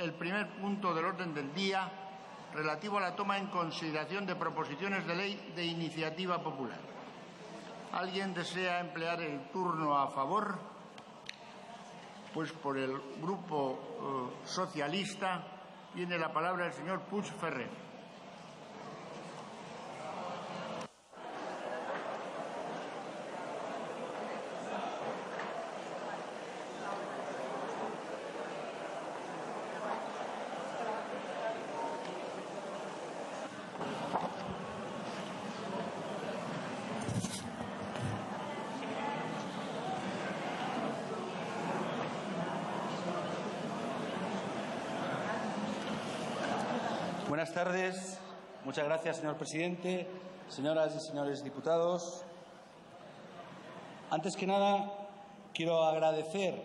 el primer punto del orden del día relativo a la toma en consideración de proposiciones de ley de iniciativa popular. ¿Alguien desea emplear el turno a favor? Pues por el Grupo Socialista tiene la palabra el señor Puig Ferrer. Buenas tardes. Muchas gracias, señor presidente, señoras y señores diputados. Antes que nada, quiero agradecer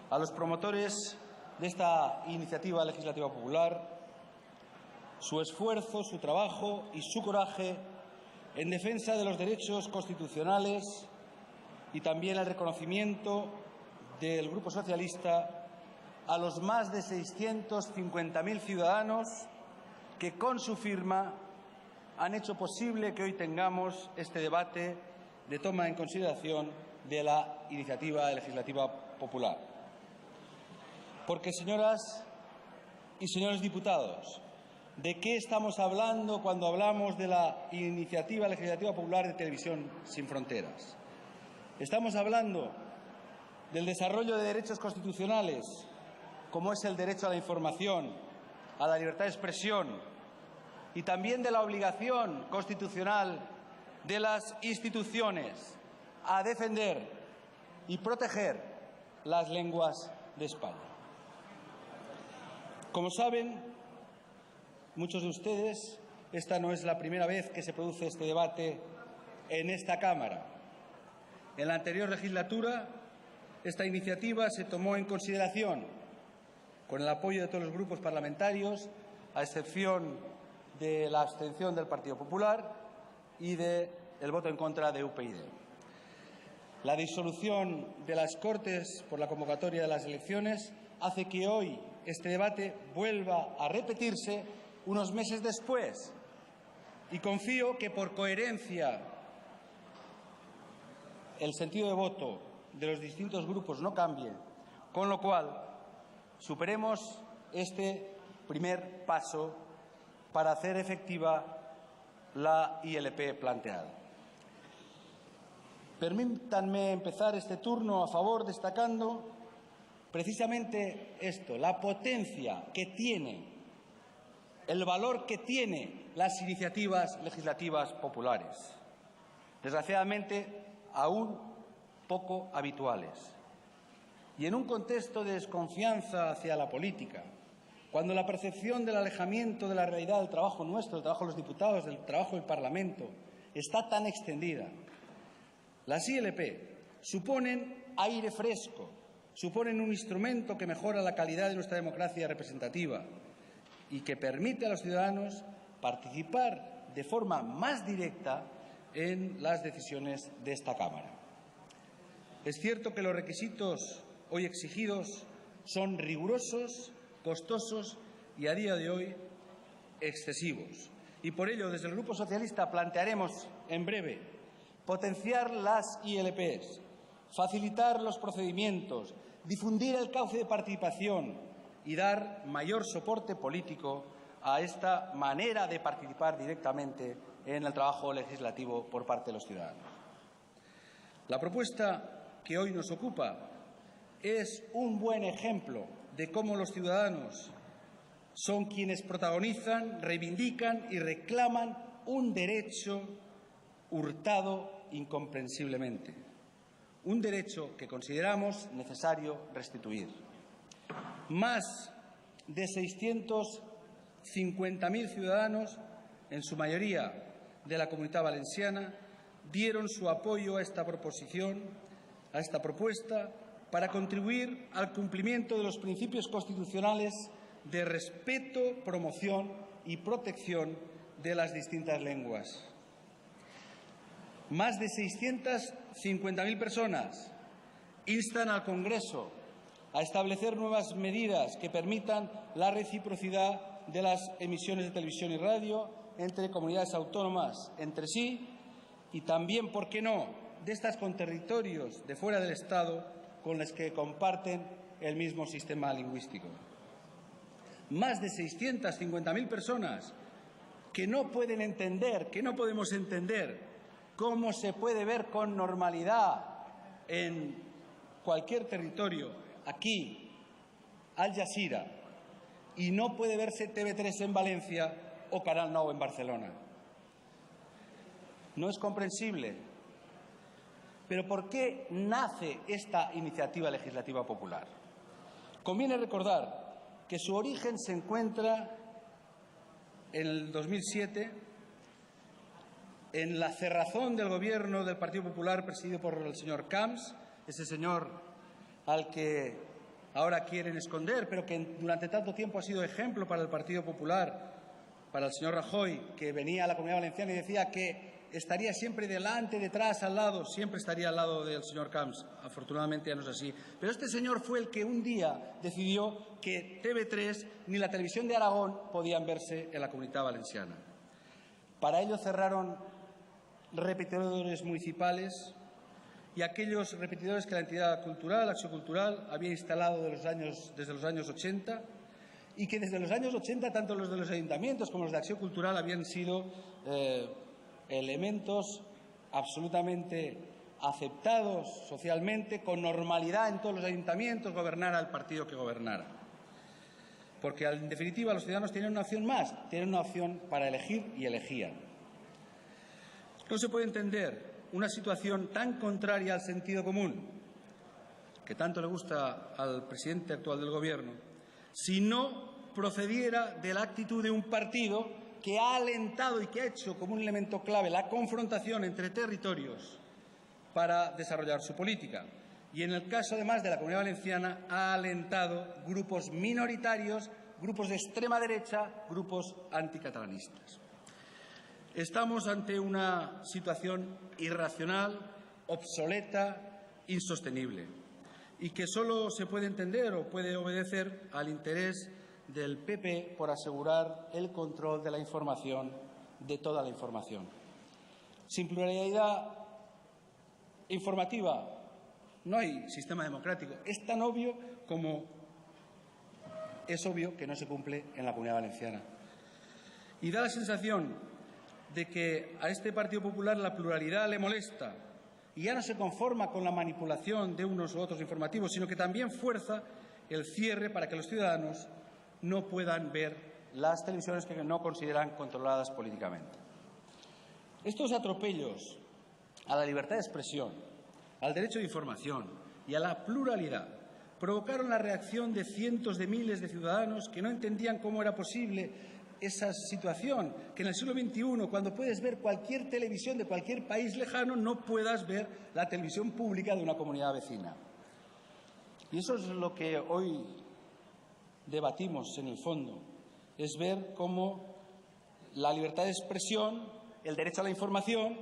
a los promotores de esta iniciativa legislativa popular su esfuerzo, su trabajo y su coraje en defensa de los derechos constitucionales y también el reconocimiento del Grupo Socialista a los más de 650.000 ciudadanos que con su firma han hecho posible que hoy tengamos este debate de toma en consideración de la iniciativa legislativa popular. Porque, señoras y señores diputados, ¿de qué estamos hablando cuando hablamos de la iniciativa legislativa popular de Televisión Sin Fronteras? Estamos hablando del desarrollo de derechos constitucionales, como es el derecho a la información, a la libertad de expresión y también de la obligación constitucional de las instituciones a defender y proteger las lenguas de España. Como saben muchos de ustedes, esta no es la primera vez que se produce este debate en esta Cámara. En la anterior legislatura, esta iniciativa se tomó en consideración con el apoyo de todos los grupos parlamentarios, a excepción de la abstención del Partido Popular y del voto en contra de UPyD. La disolución de las Cortes por la convocatoria de las elecciones hace que hoy este debate vuelva a repetirse unos meses después, y confío que por coherencia el sentido de voto de los distintos grupos no cambie, con lo cual superemos este primer paso para hacer efectiva la ILP planteada. Permítanme empezar este turno a favor destacando precisamente esto, la potencia que tiene, el valor que tienen las iniciativas legislativas populares, desgraciadamente aún poco habituales. Y en un contexto de desconfianza hacia la política, cuando la percepción del alejamiento de la realidad del trabajo nuestro, del trabajo de los diputados, del trabajo del Parlamento, está tan extendida, las ILP suponen aire fresco, suponen un instrumento que mejora la calidad de nuestra democracia representativa y que permite a los ciudadanos participar de forma más directa en las decisiones de esta Cámara. Es cierto que los requisitos hoy exigidos son rigurosos, costosos y, a día de hoy, excesivos. Y por ello, desde el Grupo Socialista plantearemos en breve potenciar las ILPs, facilitar los procedimientos, difundir el cauce de participación y dar mayor soporte político a esta manera de participar directamente en el trabajo legislativo por parte de los ciudadanos. La propuesta que hoy nos ocupa es un buen ejemplo de cómo los ciudadanos son quienes protagonizan, reivindican y reclaman un derecho hurtado incomprensiblemente, un derecho que consideramos necesario restituir. Más de 650.000 ciudadanos, en su mayoría de la Comunidad Valenciana, dieron su apoyo a esta proposición, a esta propuesta, para contribuir al cumplimiento de los principios constitucionales de respeto, promoción y protección de las distintas lenguas. Más de 650.000 personas instan al Congreso, a establecer nuevas medidas que permitan la reciprocidad de las emisiones de televisión y radio entre comunidades autónomas entre sí y también, ¿por qué no?, de estas con territorios de fuera del Estado con los que comparten el mismo sistema lingüístico. Más de 650.000 personas que no pueden entender, que no podemos entender cómo se puede ver con normalidad en cualquier territorio, aquí, Al Jazeera, y no puede verse TV3 en Valencia o Canal Nou en Barcelona. No es comprensible. Pero ¿por qué nace esta iniciativa legislativa popular? Conviene recordar que su origen se encuentra en el 2007, en la cerrazón del Gobierno del Partido Popular presidido por el señor Camps, ese señor al que ahora quieren esconder, pero que durante tanto tiempo ha sido ejemplo para el Partido Popular, para el señor Rajoy, que venía a la Comunidad Valenciana y decía que estaría siempre delante, detrás, al lado, siempre estaría al lado del señor Camps. Afortunadamente ya no es así. Pero este señor fue el que un día decidió que TV3 ni la televisión de Aragón podían verse en la Comunidad Valenciana. Para ello cerraron repetidores municipales y aquellos repetidores que la entidad cultural, Acción Cultural, había instalado desde los años 80 y que desde los años 80 tanto los de los ayuntamientos como los de Acción Cultural habían sido elementos absolutamente aceptados socialmente, con normalidad en todos los ayuntamientos, gobernara el partido que gobernara. Porque, en definitiva, los ciudadanos tienen una opción más, tienen una opción para elegir y elegían. No se puede entender una situación tan contraria al sentido común, que tanto le gusta al presidente actual del Gobierno, si no procediera de la actitud de un partido que ha alentado y que ha hecho como un elemento clave la confrontación entre territorios para desarrollar su política. Y en el caso, además, de la Comunidad Valenciana, ha alentado grupos minoritarios, grupos de extrema derecha, grupos anticatalanistas. Estamos ante una situación irracional, obsoleta, insostenible, y que solo se puede entender o puede obedecer al interés del PP por asegurar el control de la información, de toda la información. Sin pluralidad informativa no hay sistema democrático. Es tan obvio como es obvio que no se cumple en la Comunidad Valenciana. Y da la sensación de que a este Partido Popular la pluralidad le molesta y ya no se conforma con la manipulación de unos u otros informativos, sino que también fuerza el cierre para que los ciudadanos no puedan ver las televisiones que no consideran controladas políticamente. Estos atropellos a la libertad de expresión, al derecho de información y a la pluralidad provocaron la reacción de cientos de miles de ciudadanos que no entendían cómo era posible esa situación, que en el siglo XXI, cuando puedes ver cualquier televisión de cualquier país lejano, no puedas ver la televisión pública de una comunidad vecina. Y eso es lo que hoy debatimos en el fondo, es ver cómo la libertad de expresión, el derecho a la información,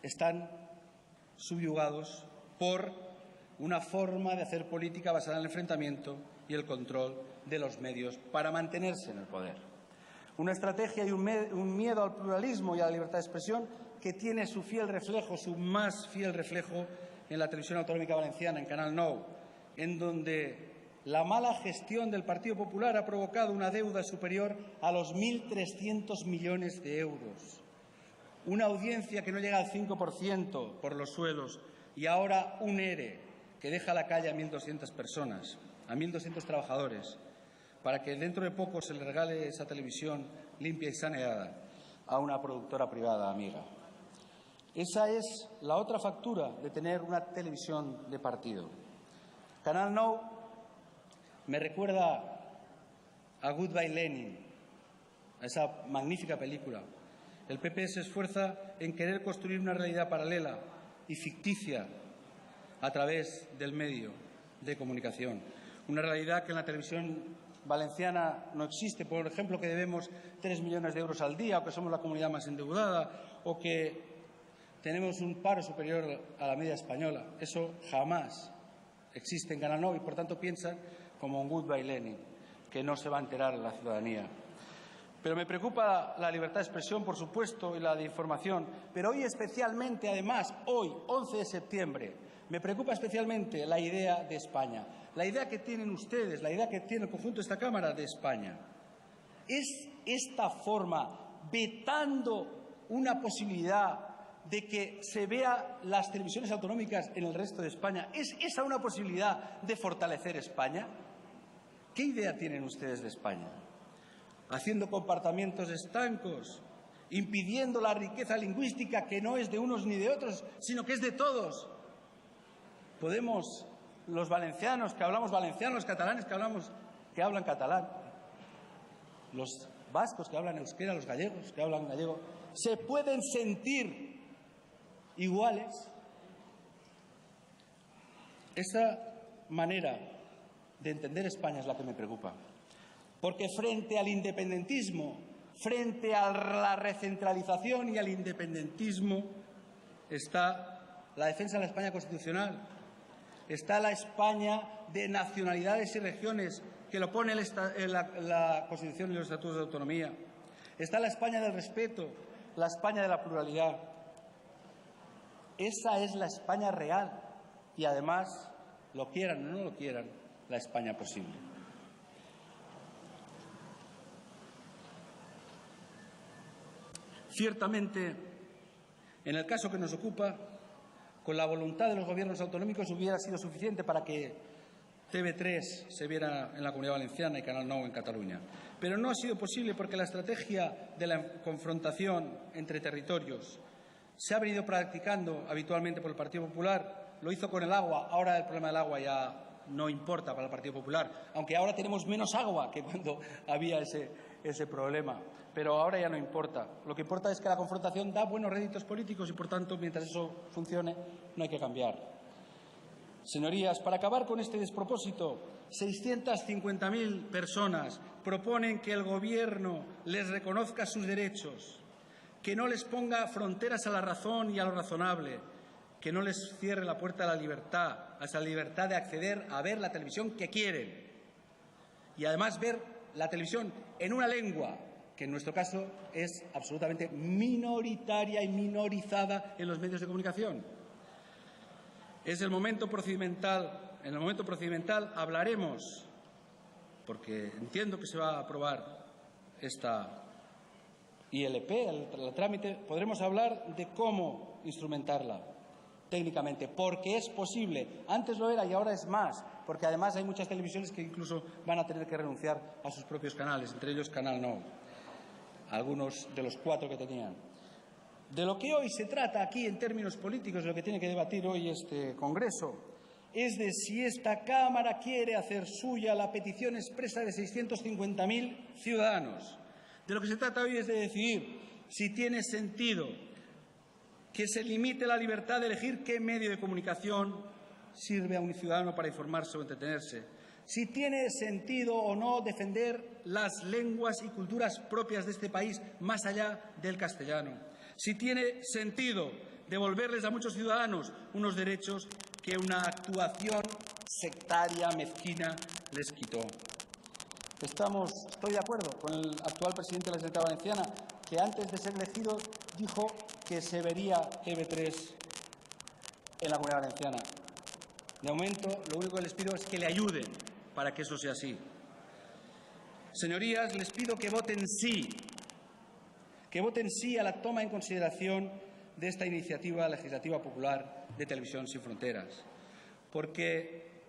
están subyugados por una forma de hacer política basada en el enfrentamiento y el control de los medios para mantenerse en el poder. Una estrategia y un miedo al pluralismo y a la libertad de expresión que tiene su fiel reflejo, su más fiel reflejo, en la televisión autonómica valenciana, en Canal Nou, en donde la mala gestión del Partido Popular ha provocado una deuda superior a los 1.300 millones de euros, una audiencia que no llega al 5% por los suelos y ahora un ERE que deja a la calle a 1.200 personas, a 1.200 trabajadores, para que dentro de poco se le regale esa televisión limpia y saneada a una productora privada amiga. Esa es la otra factura de tener una televisión de partido. Canal Nou me recuerda a Goodbye Lenin, a esa magnífica película. El PP se esfuerza en querer construir una realidad paralela y ficticia a través del medio de comunicación. Una realidad que en la televisión valenciana no existe. Por ejemplo, que debemos 3 millones de euros al día, o que somos la comunidad más endeudada, o que tenemos un paro superior a la media española. Eso jamás existe en Canal 9 y, por tanto, piensan como en Goodbye Lenin, que no se va a enterar la ciudadanía. Pero me preocupa la libertad de expresión, por supuesto, y la de información. Pero hoy especialmente, además, hoy, 11 de septiembre, me preocupa especialmente la idea de España. La idea que tienen ustedes, la idea que tiene el conjunto de esta Cámara de España. ¿Es esta forma, vetando una posibilidad de que se vea las televisiones autonómicas en el resto de España, es esa una posibilidad de fortalecer España? ¿Qué idea tienen ustedes de España? Haciendo comportamientos estancos, impidiendo la riqueza lingüística que no es de unos ni de otros, sino que es de todos. Podemos, los valencianos que hablamos valenciano, los catalanes que hablan catalán, los vascos que hablan euskera, los gallegos que hablan gallego, se pueden sentir iguales. Esa manera de entender España es la que me preocupa. Porque frente al independentismo, frente a la recentralización y al independentismo, está la defensa de la España constitucional, está la España de nacionalidades y regiones, que lo pone la Constitución y los Estatutos de Autonomía, está la España del respeto, la España de la pluralidad. Esa es la España real y, además, lo quieran o no lo quieran, la España posible. Ciertamente, en el caso que nos ocupa, con la voluntad de los gobiernos autonómicos hubiera sido suficiente para que TV3 se viera en la Comunidad Valenciana y Canal 9 en Cataluña. Pero no ha sido posible porque la estrategia de la confrontación entre territorios se ha venido practicando habitualmente por el Partido Popular. Lo hizo con el agua. Ahora el problema del agua ya no importa para el Partido Popular, aunque ahora tenemos menos agua que cuando había ese problema. Pero ahora ya no importa. Lo que importa es que la confrontación da buenos réditos políticos y, por tanto, mientras eso funcione, no hay que cambiar. Señorías, para acabar con este despropósito, 650.000 personas proponen que el Gobierno les reconozca sus derechos, que no les ponga fronteras a la razón y a lo razonable, que no les cierre la puerta a la libertad, a esa libertad de acceder a ver la televisión que quieren y, además, ver la televisión en una lengua que en nuestro caso es absolutamente minoritaria y minorizada en los medios de comunicación. Es el momento procedimental. En el momento procedimental hablaremos, porque entiendo que se va a aprobar esta ILP, el trámite, podremos hablar de cómo instrumentarla técnicamente, porque es posible. Antes lo era y ahora es más, porque además hay muchas televisiones que incluso van a tener que renunciar a sus propios canales, entre ellos Canal 9. Algunos de los 4 que tenían. De lo que hoy se trata aquí en términos políticos, de lo que tiene que debatir hoy este Congreso, es de si esta Cámara quiere hacer suya la petición expresa de 650.000 ciudadanos. De lo que se trata hoy es de decidir si tiene sentido que se limite la libertad de elegir qué medio de comunicación sirve a un ciudadano para informarse o entretenerse. Si tiene sentido o no defender las lenguas y culturas propias de este país más allá del castellano. Si tiene sentido devolverles a muchos ciudadanos unos derechos que una actuación sectaria, mezquina, les quitó. Estoy de acuerdo con el actual presidente de la Generalitat Valenciana, que antes de ser elegido dijo que se vería TV3 en la Comunidad Valenciana. De momento, lo único que les pido es que le ayuden para que eso sea así. Señorías, les pido que voten sí a la toma en consideración de esta iniciativa legislativa popular de Televisión Sin Fronteras, porque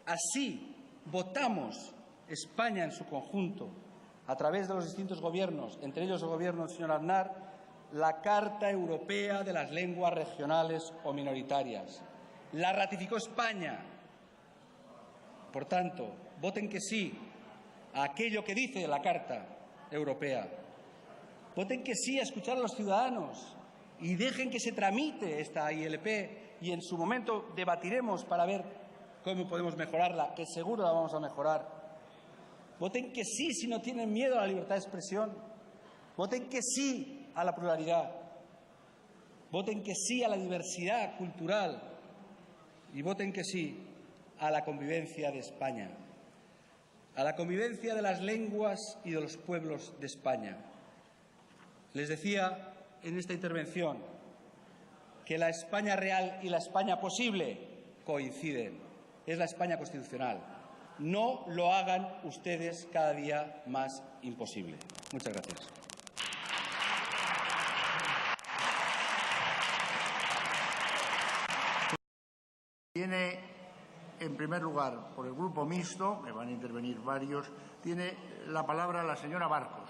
así votamos España en su conjunto, a través de los distintos gobiernos, entre ellos el gobierno del señor Aznar, la Carta Europea de las Lenguas Regionales o Minoritarias. La ratificó España. Por tanto, voten que sí a aquello que dice la Carta Europea. Voten que sí a escuchar a los ciudadanos y dejen que se tramite esta ILP y en su momento debatiremos para ver cómo podemos mejorarla, que seguro la vamos a mejorar. Voten que sí si no tienen miedo a la libertad de expresión. Voten que sí a la pluralidad. Voten que sí a la diversidad cultural. Y voten que sí a la convivencia de España, a la convivencia de las lenguas y de los pueblos de España. Les decía en esta intervención que la España real y la España posible coinciden. Es la España constitucional. No lo hagan ustedes cada día más imposible. Muchas gracias. Tiene, en primer lugar, por el Grupo Mixto, que van a intervenir varios, tiene la palabra la señora Barcos.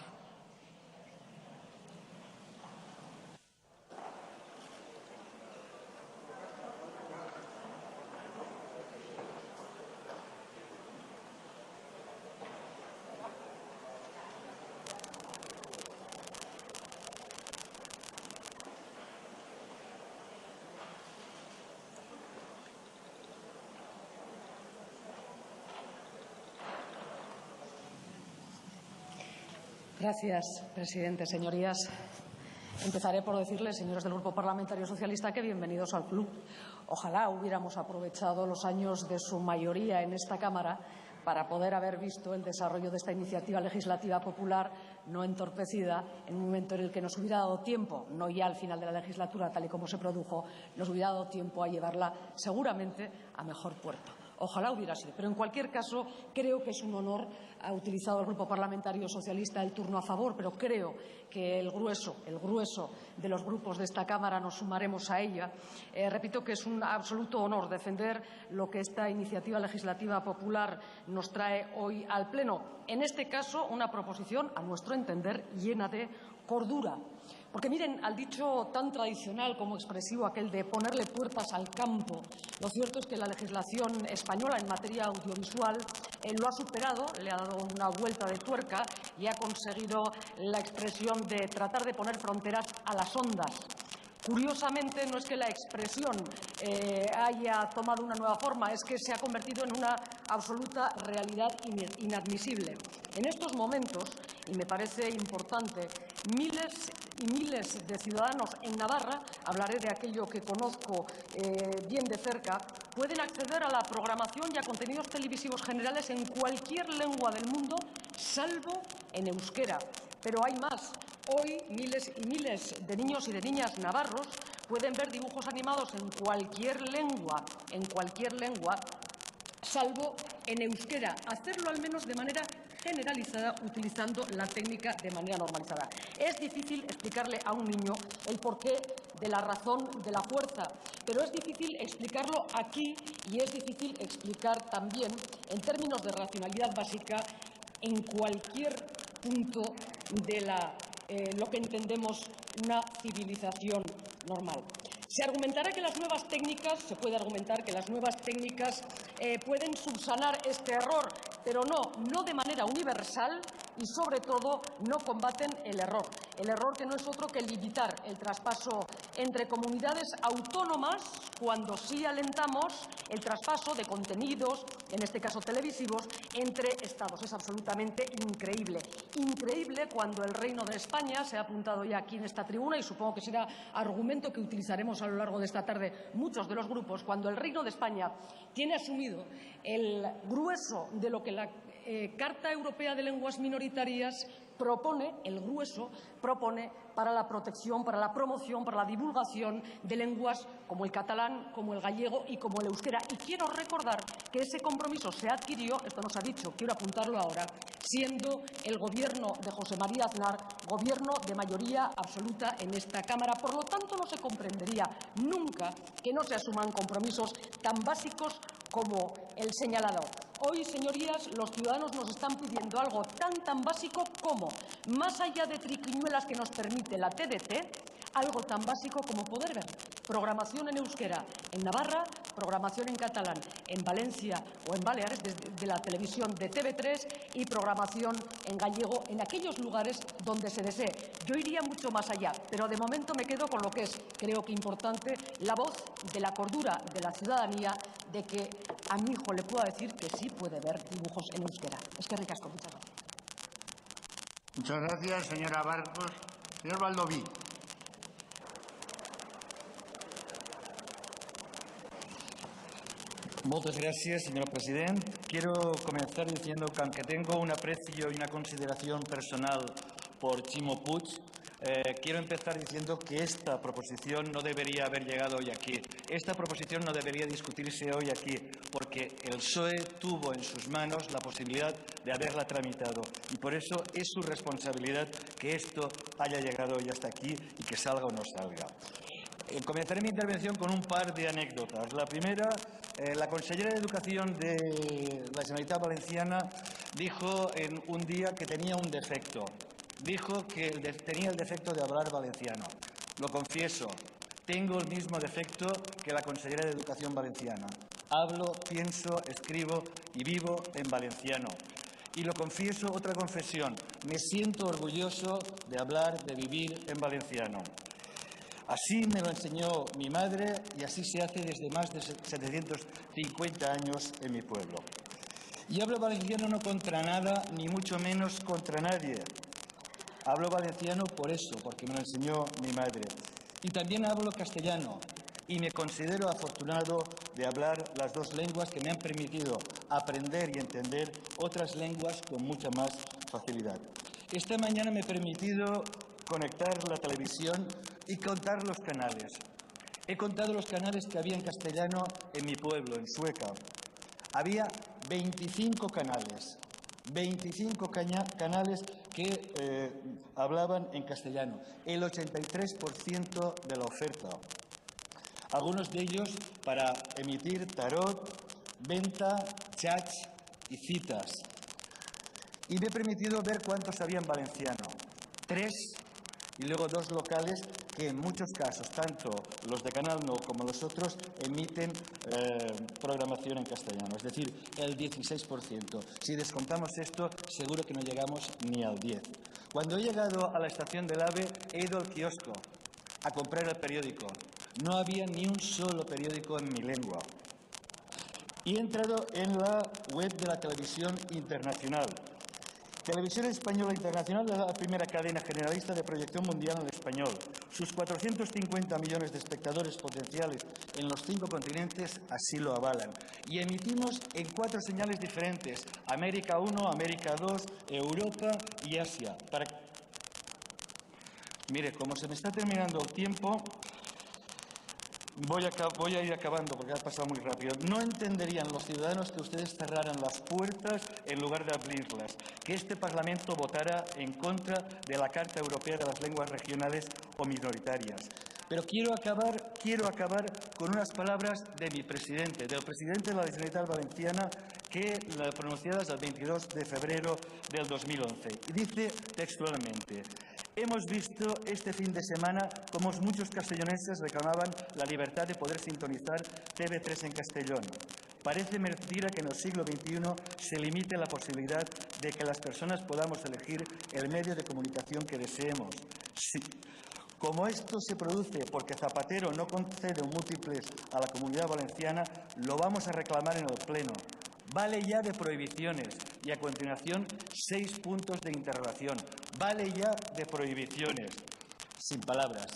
Gracias, presidente. Señorías, empezaré por decirles, señores del Grupo Parlamentario Socialista, que bienvenidos al club. Ojalá hubiéramos aprovechado los años de su mayoría en esta Cámara para poder haber visto el desarrollo de esta iniciativa legislativa popular no entorpecida en un momento en el que nos hubiera dado tiempo, no ya al final de la legislatura, tal y como se produjo, nos hubiera dado tiempo a llevarla seguramente a mejor puerto. Ojalá hubiera sido. Pero, en cualquier caso, creo que es un honor. Ha utilizado el Grupo Parlamentario Socialista el turno a favor, pero creo que el grueso de los grupos de esta Cámara nos sumaremos a ella. Repito que es un absoluto honor defender lo que esta iniciativa legislativa popular nos trae hoy al Pleno. En este caso, una proposición, a nuestro entender, llena de cordura. Porque miren, al dicho tan tradicional como expresivo, aquel de ponerle puertas al campo, lo cierto es que la legislación española en materia audiovisual lo ha superado, le ha dado una vuelta de tuerca y ha conseguido la expresión de tratar de poner fronteras a las ondas. Curiosamente, no es que la expresión haya tomado una nueva forma, es que se ha convertido en una absoluta realidad inadmisible. En estos momentos, y me parece importante, miles y miles de ciudadanos en Navarra, hablaré de aquello que conozco bien de cerca, pueden acceder a la programación y a contenidos televisivos generales en cualquier lengua del mundo, salvo en euskera. Pero hay más. Hoy, miles y miles de niños y de niñas navarros pueden ver dibujos animados en cualquier lengua, salvo en euskera. Hacerlo al menos de manera generalizada, utilizando la técnica de manera normalizada. Es difícil explicarle a un niño el porqué de la razón de la fuerza, pero es difícil explicarlo aquí y es difícil explicar también, en términos de racionalidad básica, en cualquier punto de lo que entendemos una civilización normal. Se puede argumentar que las nuevas técnicas pueden subsanar este error, pero no de manera universal y, sobre todo, no combaten el error que no es otro que limitar el traspaso entre comunidades autónomas cuando sí alentamos el traspaso de contenidos, en este caso televisivos, entre Estados. Es absolutamente increíble. Increíble cuando el Reino de España, se ha apuntado ya aquí en esta tribuna y supongo que será argumento que utilizaremos a lo largo de esta tarde muchos de los grupos, cuando el Reino de España tiene asumido el grueso de lo que la Carta Europea de Lenguas Minoritarias propone para la protección, para la promoción, para la divulgación de lenguas como el catalán, como el gallego y como el euskera. Y quiero recordar que ese compromiso se adquirió, esto nos ha dicho, quiero apuntarlo ahora, siendo el Gobierno de José María Aznar Gobierno de mayoría absoluta en esta Cámara. Por lo tanto, no se comprendería nunca que no se asuman compromisos tan básicos como el señalado. Hoy, señorías, los ciudadanos nos están pidiendo algo tan básico como, más allá de triquiñuelas que nos permite la TDT, algo tan básico como poder ver programación en euskera en Navarra, programación en catalán en Valencia o en Baleares de la televisión de TV3 y programación en gallego en aquellos lugares donde se desee. Yo iría mucho más allá, pero de momento me quedo con lo que es, creo que importante, la voz de la cordura de la ciudadanía, de que a mi hijo le pueda decir que sí puede ver dibujos en euskera. Eskerrik asko, muchas gracias. Muchas gracias, señora Barcos. Señor Baldoví. Moltes gràcies, senyor president. Quiero comenzar diciendo que aunque tengo un aprecio y una consideración personal por Ximo Puig, quiero empezar diciendo que esta proposición no debería haber llegado hoy aquí. Esta proposición no debería discutirse hoy aquí, porque el PSOE tuvo en sus manos la posibilidad de haberla tramitado y por eso es su responsabilidad que esto haya llegado hoy hasta aquí y que salga o no salga. Comenzaré mi intervención con un par de anécdotas. La primera, la consellera de Educación de la Generalitat Valenciana dijo en un día que tenía un defecto. Dijo que tenía el defecto de hablar valenciano. Lo confieso, tengo el mismo defecto que la consellera de Educación valenciana. Hablo, pienso, escribo y vivo en valenciano. Y lo confieso, otra confesión, me siento orgulloso de hablar, de vivir en valenciano. Así me lo enseñó mi madre y así se hace desde más de 750 años en mi pueblo. Y hablo valenciano no contra nada, ni mucho menos contra nadie. Hablo valenciano por eso, porque me lo enseñó mi madre. Y también hablo castellano y me considero afortunado de hablar las dos lenguas que me han permitido aprender y entender otras lenguas con mucha más facilidad. Esta mañana me he permitido conectar la televisión y contar los canales. He contado los canales que había en castellano en mi pueblo, en Sueca. Había 25 canales. 25 canales que hablaban en castellano. El 83% de la oferta. Algunos de ellos para emitir tarot, venta, chats y citas. Y me he permitido ver cuántos había en valenciano. 3. Y luego 2 locales que en muchos casos, tanto los de Canal No como los otros, emiten programación en castellano, es decir, el 16%. Si descontamos esto, seguro que no llegamos ni al 10%. Cuando he llegado a la estación del AVE, he ido al kiosco a comprar el periódico. No había ni un solo periódico en mi lengua. Y he entrado en la web de la televisión internacional. Televisión Española Internacional es la primera cadena generalista de proyección mundial en el español. Sus 450 millones de espectadores potenciales en los 5 continentes así lo avalan. Y emitimos en 4 señales diferentes: América 1, América 2, Europa y Asia. Mire, como se me está terminando el tiempo, voy a ir acabando porque ha pasado muy rápido. No entenderían los ciudadanos que ustedes cerraran las puertas en lugar de abrirlas, que este Parlamento votara en contra de la Carta Europea de las Lenguas Regionales o Minoritarias. Pero quiero acabar con unas palabras de mi presidente, del presidente de la Generalitat Valenciana, pronunciadas el 22 de febrero del 2011. Y dice textualmente: hemos visto este fin de semana cómo muchos castellonenses reclamaban la libertad de poder sintonizar TV3 en Castellón. Parece mentira que en el siglo XXI se limite la posibilidad de que las personas podamos elegir el medio de comunicación que deseemos. Sí. Como esto se produce porque Zapatero no concede múltiples a la Comunidad Valenciana, lo vamos a reclamar en el Pleno. Vale ya de prohibiciones. Y a continuación, 6 puntos de interrogación. Vale ya de prohibiciones. Sin palabras.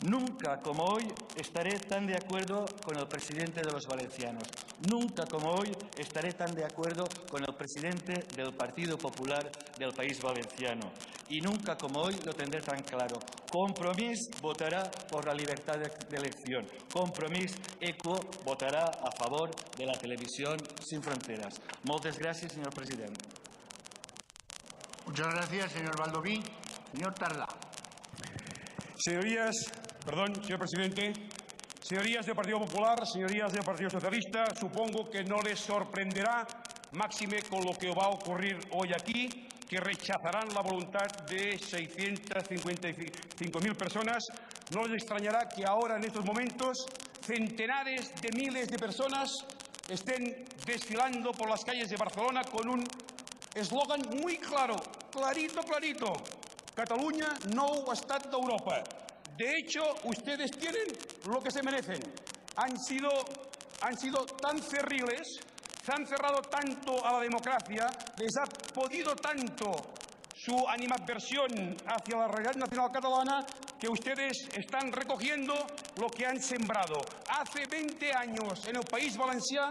Nunca como hoy estaré tan de acuerdo con el presidente de los valencianos. Nunca como hoy estaré tan de acuerdo con el presidente del Partido Popular del País Valenciano. Y nunca como hoy lo tendré tan claro. Compromís votará por la libertad de elección. Compromís ECO votará a favor de la televisión sin fronteras. Moltes gràcies, señor presidente. Muchas gracias, señor Baldoví. Señor Tardá. Señor presidente, señorías del Partido Popular, señorías del Partido Socialista, supongo que no les sorprenderá, máxime con lo que va a ocurrir hoy aquí, que rechazarán la voluntad de 655.000 personas. No les extrañará que ahora, en estos momentos, centenares de miles de personas estén desfilando por las calles de Barcelona con un eslogan muy claro, clarito: Cataluña, nou estat d'Europa. De hecho, ustedes tienen lo que se merecen. Han sido tan cerriles, se han cerrado tanto a la democracia, les ha podido tanto su animadversión hacia la realidad nacional catalana, que ustedes están recogiendo lo que han sembrado. Hace 20 años en el País Valencià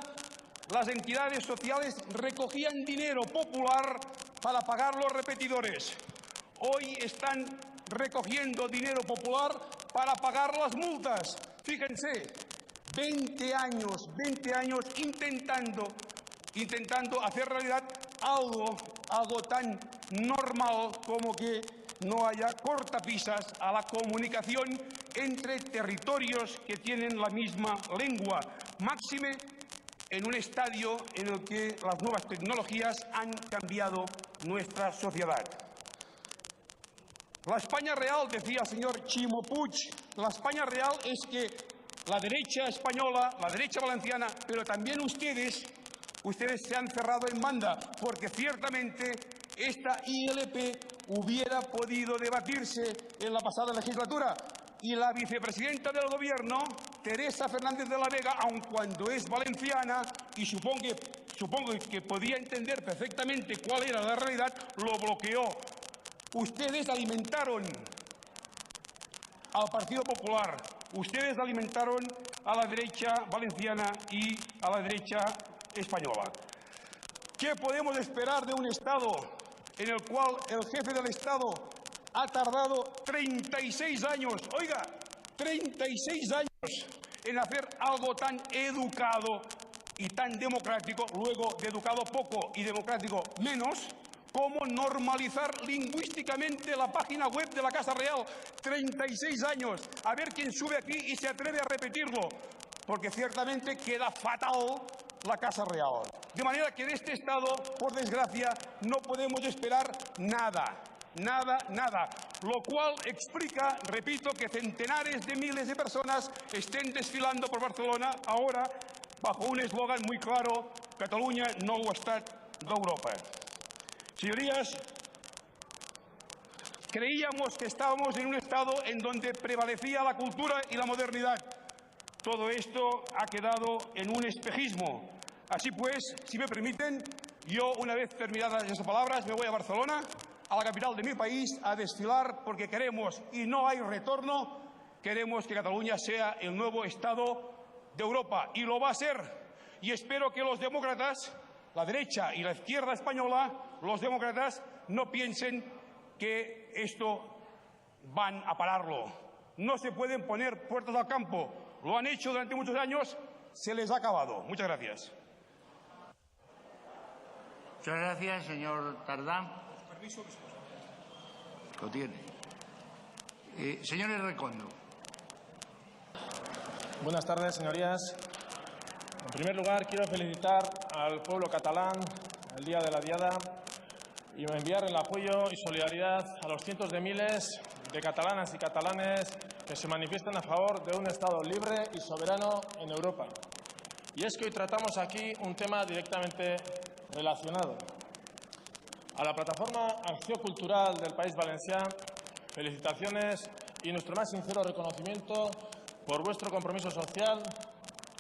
las entidades sociales recogían dinero popular para pagar los repetidores. Hoy están recogiendo dinero popular para pagar las multas. Fíjense, 20 años intentando hacer realidad algo tan normal como que no haya cortapisas a la comunicación entre territorios que tienen la misma lengua, máxime en un estadio en el que las nuevas tecnologías han cambiado nuestra sociedad. La España real, decía el señor Chimo Puig, la España real es que la derecha española, la derecha valenciana, pero también ustedes se han cerrado en banda, porque ciertamente esta ILP hubiera podido debatirse en la pasada legislatura y la vicepresidenta del Gobierno, Teresa Fernández de la Vega, aun cuando es valenciana y supongo que podía entender perfectamente cuál era la realidad, lo bloqueó. Ustedes alimentaron al Partido Popular, ustedes alimentaron a la derecha valenciana y a la derecha española. ¿Qué podemos esperar de un Estado en el cual el jefe del Estado ha tardado 36 años, oiga, 36 años en hacer algo tan educado y tan democrático, luego de educado poco y democrático menos, como normalizar lingüísticamente la página web de la Casa Real? 36 años. A ver quién sube aquí y se atreve a repetirlo, porque ciertamente queda fatal la Casa Real. De manera que de este Estado, por desgracia, no podemos esperar nada. Nada. Lo cual explica, repito, que centenares de miles de personas estén desfilando por Barcelona ahora bajo un eslogan muy claro: Catalunya, nou estat d'Europa. Señorías, creíamos que estábamos en un Estado en donde prevalecía la cultura y la modernidad. Todo esto ha quedado en un espejismo. Así pues, si me permiten, yo, una vez terminadas esas palabras, me voy a Barcelona, a la capital de mi país, a desfilar, porque queremos, y no hay retorno, queremos que Cataluña sea el nuevo Estado de Europa. Y lo va a ser. Y espero que los demócratas, la derecha y la izquierda española, los demócratas, no piensen que esto van a pararlo. No se pueden poner puertas al campo. Lo han hecho durante muchos años, se les ha acabado. Muchas gracias. Muchas gracias, señor Tardá. Lo tiene. Señor Errekondo. Buenas tardes, señorías. En primer lugar, quiero felicitar al pueblo catalán el Día de la Diada y enviar el apoyo y solidaridad a los cientos de miles de catalanas y catalanes que se manifiestan a favor de un Estado libre y soberano en Europa. Y es que hoy tratamos aquí un tema directamente relacionado. A la plataforma Acció Cultural del País Valencià, felicitaciones y nuestro más sincero reconocimiento por vuestro compromiso social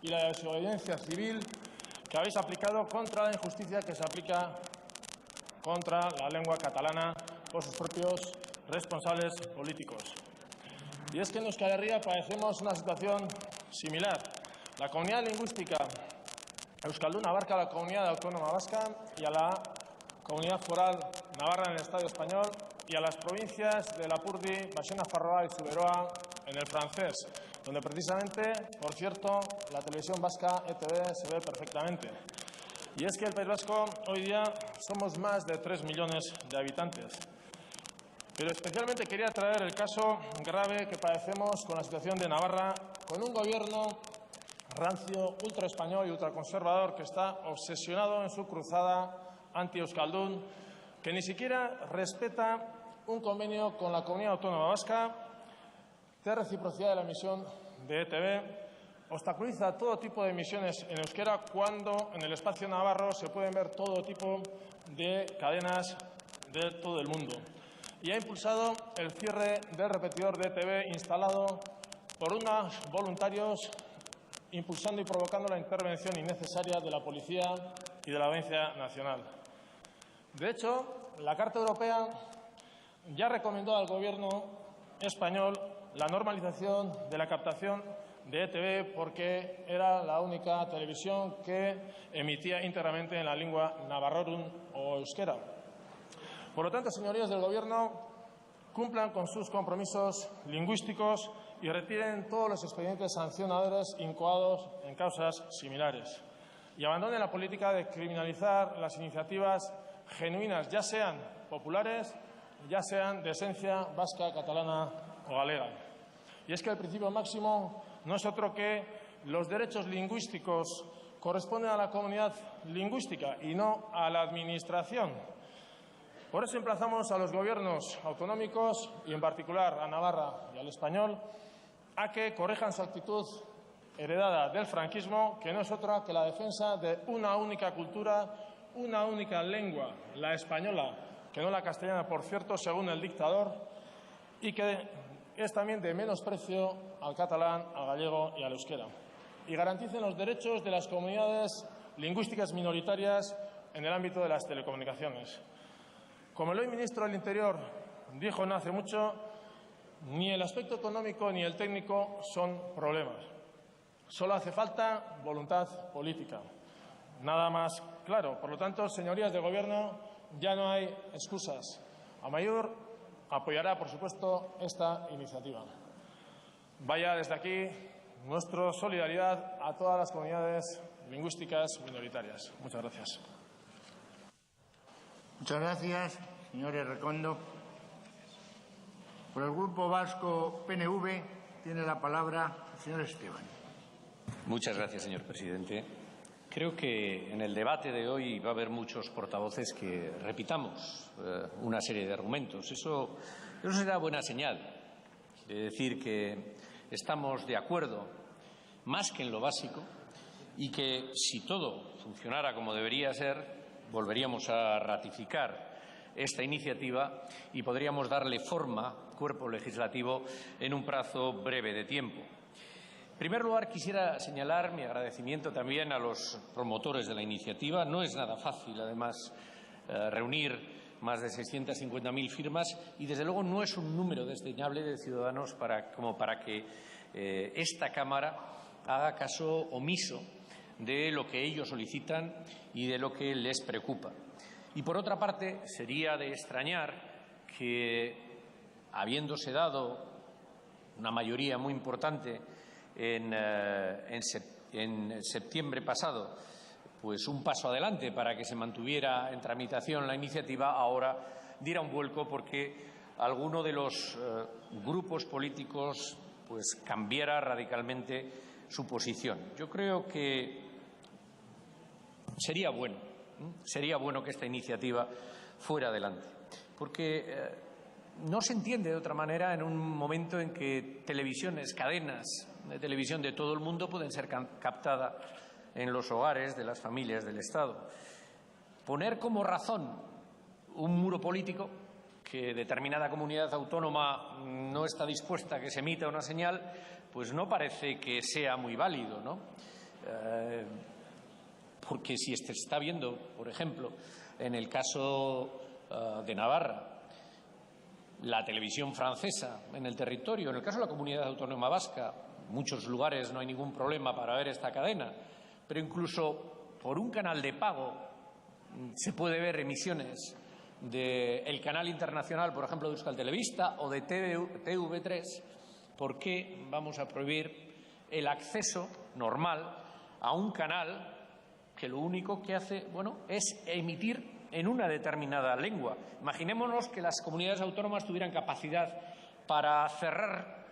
y la desobediencia civil que habéis aplicado contra la injusticia que se aplica contra la lengua catalana por sus propios responsables políticos. Y es que en Euskal Herria padecemos una situación similar. La comunidad lingüística euskaldun abarca a la comunidad autónoma vasca y a la comunidad foral navarra en el Estado español y a las provincias de Lapurdi, Baixo-Nafarroa y Zuberoa en el francés, donde precisamente, por cierto, la televisión vasca ETV se ve perfectamente. Y es que el País Vasco hoy día somos más de 3 millones de habitantes. Pero especialmente quería traer el caso grave que padecemos con la situación de Navarra, con un gobierno rancio, ultraespañol y ultraconservador que está obsesionado en su cruzada anti-euskaldun, que ni siquiera respeta un convenio con la Comunidad Autónoma Vasca de reciprocidad de la emisión de ETV, obstaculiza todo tipo de emisiones en euskera cuando en el espacio navarro se pueden ver todo tipo de cadenas de todo el mundo. Y ha impulsado el cierre del repetidor de ETV instalado por unos voluntarios, impulsando y provocando la intervención innecesaria de la Policía y de la Audiencia Nacional. De hecho, la Carta Europea ya recomendó al Gobierno español la normalización de la captación de ETV porque era la única televisión que emitía íntegramente en la lengua navarrorun o euskera. Por lo tanto, señorías del Gobierno, cumplan con sus compromisos lingüísticos y retiren todos los expedientes sancionadores incoados en causas similares. Y abandonen la política de criminalizar las iniciativas genuinas, ya sean populares, ya sean de esencia vasca, catalana o galega. Y es que el principio máximo no es otro que los derechos lingüísticos corresponden a la comunidad lingüística y no a la Administración. Por eso emplazamos a los gobiernos autonómicos y en particular a Navarra y al español a que corrijan su actitud heredada del franquismo, que no es otra que la defensa de una única cultura, una única lengua, la española, que no la castellana, por cierto, según el dictador, y que es también de menosprecio al catalán, al gallego y al euskera. Y garanticen los derechos de las comunidades lingüísticas minoritarias en el ámbito de las telecomunicaciones. Como el hoy ministro del Interior dijo no hace mucho, ni el aspecto económico ni el técnico son problemas. Solo hace falta voluntad política. Nada más claro. Por lo tanto, señorías del Gobierno, ya no hay excusas. Amaiur apoyará, por supuesto, esta iniciativa. Vaya desde aquí nuestra solidaridad a todas las comunidades lingüísticas minoritarias. Muchas gracias. Muchas gracias, señor Errekondo. Por el Grupo Vasco PNV tiene la palabra el señor Esteban. Muchas gracias, señor presidente. Creo que en el debate de hoy va a haber muchos portavoces que repitamos una serie de argumentos. Eso será buena señal. Quiere decir que estamos de acuerdo más que en lo básico y que si todo funcionara como debería ser, volveríamos a ratificar esta iniciativa y podríamos darle forma, cuerpo legislativo, en un plazo breve de tiempo. En primer lugar, quisiera señalar mi agradecimiento también a los promotores de la iniciativa. No es nada fácil, además, reunir más de 650.000 firmas y, desde luego, no es un número desdeñable de ciudadanos como para que esta Cámara haga caso omiso de lo que ellos solicitan y de lo que les preocupa. Y, por otra parte, sería de extrañar que, habiéndose dado una mayoría muy importante en septiembre pasado, pues un paso adelante para que se mantuviera en tramitación la iniciativa, ahora diera un vuelco porque alguno de los grupos políticos pues cambiara radicalmente su posición. Yo creo que sería bueno que esta iniciativa fuera adelante, porque no se entiende de otra manera en un momento en que televisiones, cadenas de televisión de todo el mundo pueden ser captadas en los hogares de las familias del Estado. Poner como razón un muro político que determinada comunidad autónoma no está dispuesta a que se emita una señal, pues no parece que sea muy válido, ¿no? Porque si se está viendo, por ejemplo, en el caso de Navarra, la televisión francesa en el territorio, en el caso de la comunidad autónoma vasca, en muchos lugares no hay ningún problema para ver esta cadena, pero incluso por un canal de pago se puede ver emisiones del canal internacional, por ejemplo, de Euskal Telebista o de TV3. ¿Por qué vamos a prohibir el acceso normal a un canal que lo único que hace, es emitir en una determinada lengua? Imaginémonos que las comunidades autónomas tuvieran capacidad para cerrar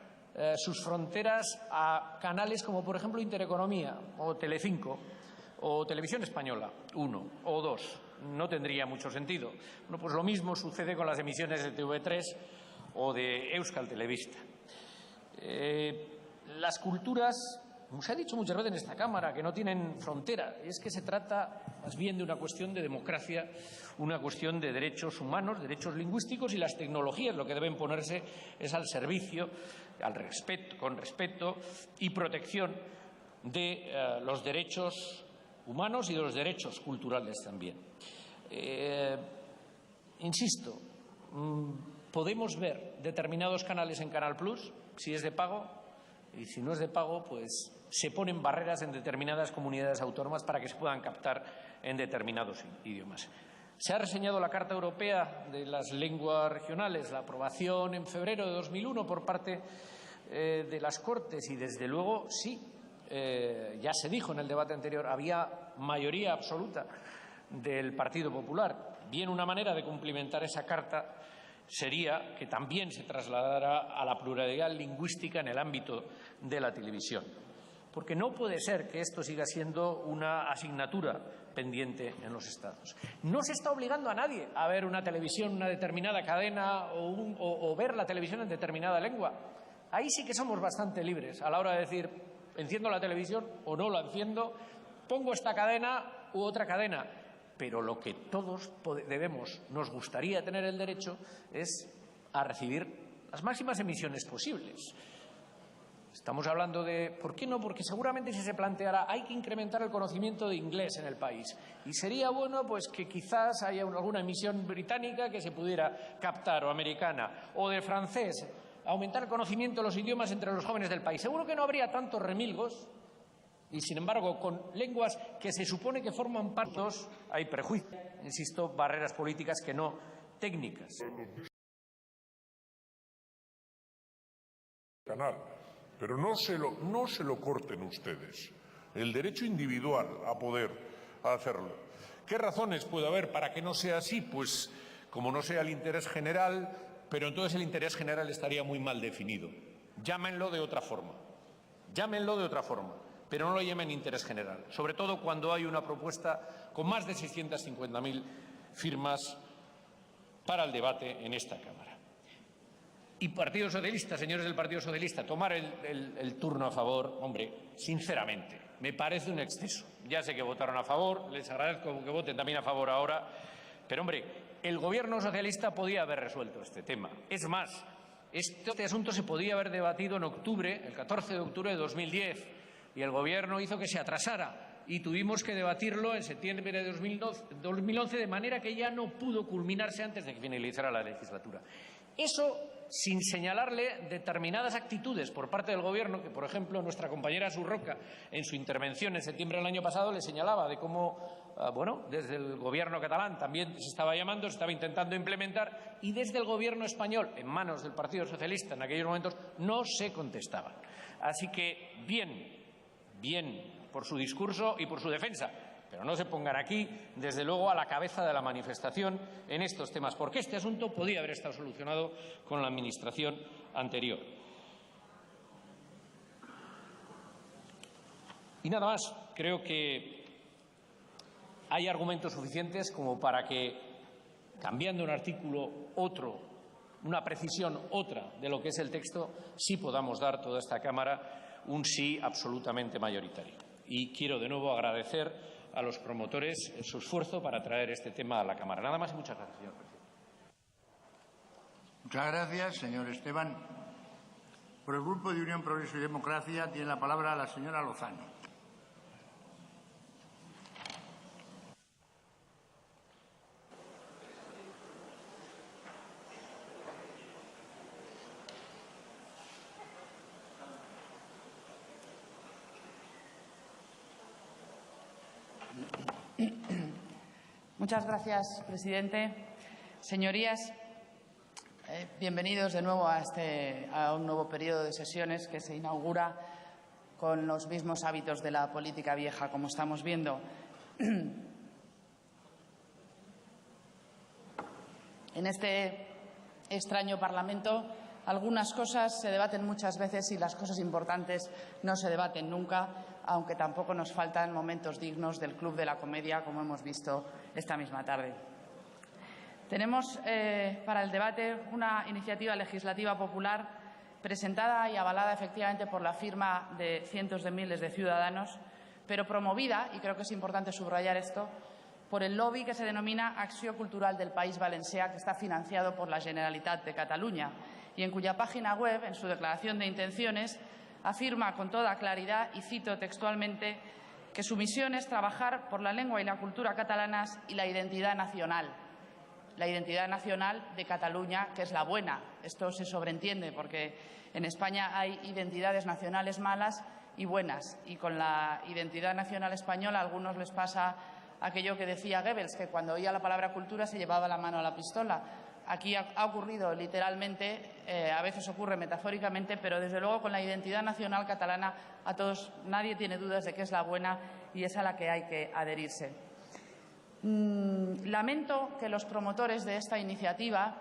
sus fronteras a canales como, por ejemplo, Intereconomía o Telecinco o Televisión Española 1 o 2. No tendría mucho sentido. Pues lo mismo sucede con las emisiones de TV3 o de Euskal Telebista. Las culturas, como se ha dicho muchas veces en esta Cámara, que no tienen frontera. Es que se trata más bien de una cuestión de democracia, una cuestión de derechos humanos, derechos lingüísticos, y las tecnologías lo que deben ponerse es al servicio, con respeto y protección de los derechos humanos y de los derechos culturales también. Insisto, podemos ver determinados canales en Canal Plus si es de pago, y si no es de pago, pues se ponen barreras en determinadas comunidades autónomas para que se puedan captar en determinados idiomas. Se ha reseñado la Carta Europea de las Lenguas Regionales, la aprobación en febrero de 2001 por parte de las Cortes y, desde luego, sí, ya se dijo en el debate anterior, había mayoría absoluta del Partido Popular. Bien, una manera de cumplimentar esa Carta sería que también se trasladara a la pluralidad lingüística en el ámbito de la televisión. Porque no puede ser que esto siga siendo una asignatura pendiente en los Estados. No se está obligando a nadie a ver una televisión, una determinada cadena o ver la televisión en determinada lengua. Ahí sí que somos bastante libres a la hora de decir, enciendo la televisión o no la enciendo, pongo esta cadena u otra cadena. Pero lo que todos nos gustaría tener el derecho es a recibir las máximas emisiones posibles. Estamos hablando de, ¿por qué no? Porque seguramente si se planteara, hay que incrementar el conocimiento de inglés en el país. Y sería bueno pues que quizás haya alguna emisión británica que se pudiera captar, o americana, o de francés, aumentar el conocimiento de los idiomas entre los jóvenes del país. Seguro que no habría tantos remilgos. Y, sin embargo, con lenguas que se supone que forman parte, hay prejuicios, insisto, barreras políticas que no técnicas. Pero no se lo corten ustedes. El derecho individual a poder hacerlo. ¿Qué razones puede haber para que no sea así? Pues como no sea el interés general, pero entonces el interés general estaría muy mal definido. Llámenlo de otra forma. Llámenlo de otra forma. Pero no lo llamen interés general, sobre todo cuando hay una propuesta con más de 650.000 firmas para el debate en esta Cámara. Y Partido Socialista, señores del Partido Socialista, tomar el turno a favor, hombre, sinceramente, me parece un exceso. Ya sé que votaron a favor, les agradezco que voten también a favor ahora, pero, hombre, el Gobierno socialista podía haber resuelto este tema. Es más, este asunto se podía haber debatido en octubre, el 14 de octubre de 2010, y el Gobierno hizo que se atrasara y tuvimos que debatirlo en septiembre de 2011, de manera que ya no pudo culminarse antes de que finalizara la legislatura. Eso sin señalarle determinadas actitudes por parte del Gobierno, que, por ejemplo, nuestra compañera Surroca, en su intervención en septiembre del año pasado, le señalaba de cómo, desde el Gobierno catalán también se estaba llamando, se estaba intentando implementar, y desde el Gobierno español, en manos del Partido Socialista en aquellos momentos, no se contestaban. Así que, bien por su discurso y por su defensa, pero no se pongan aquí, desde luego, a la cabeza de la manifestación en estos temas, porque este asunto podía haber estado solucionado con la Administración anterior. Y nada más, creo que hay argumentos suficientes como para que, cambiando un artículo, otro, una precisión, otra, de lo que es el texto, sí podamos dar toda esta Cámara un sí absolutamente mayoritario. Y quiero de nuevo agradecer a los promotores su esfuerzo para traer este tema a la Cámara. Nada más y muchas gracias, señor presidente. Muchas gracias, señor Esteban. Por el Grupo de Unión, Progreso y Democracia tiene la palabra la señora Lozano. Muchas gracias, presidente. Señorías, bienvenidos de nuevo a un nuevo periodo de sesiones que se inaugura con los mismos hábitos de la política vieja, como estamos viendo. En este extraño Parlamento, algunas cosas se debaten muchas veces y las cosas importantes no se debaten nunca, aunque tampoco nos faltan momentos dignos del Club de la Comedia, como hemos visto esta misma tarde. Tenemos para el debate una iniciativa legislativa popular presentada y avalada efectivamente por la firma de cientos de miles de ciudadanos, pero promovida, y creo que es importante subrayar esto, por el lobby que se denomina Acció Cultural del País Valencià, que está financiado por la Generalitat de Cataluña y en cuya página web, en su declaración de intenciones, afirma con toda claridad, y cito textualmente, que su misión es trabajar por la lengua y la cultura catalanas y la identidad nacional. la identidad nacional de Cataluña, que es la buena. Esto se sobreentiende porque en España hay identidades nacionales malas y buenas. Y con la identidad nacional española a algunos les pasa aquello que decía Goebbels, que cuando oía la palabra cultura se llevaba la mano a la pistola. Aquí ha ocurrido literalmente, a veces ocurre metafóricamente, pero desde luego con la identidad nacional catalana a todos nadie tiene dudas de que es la buena y es a la que hay que adherirse. Lamento que los promotores de esta iniciativa,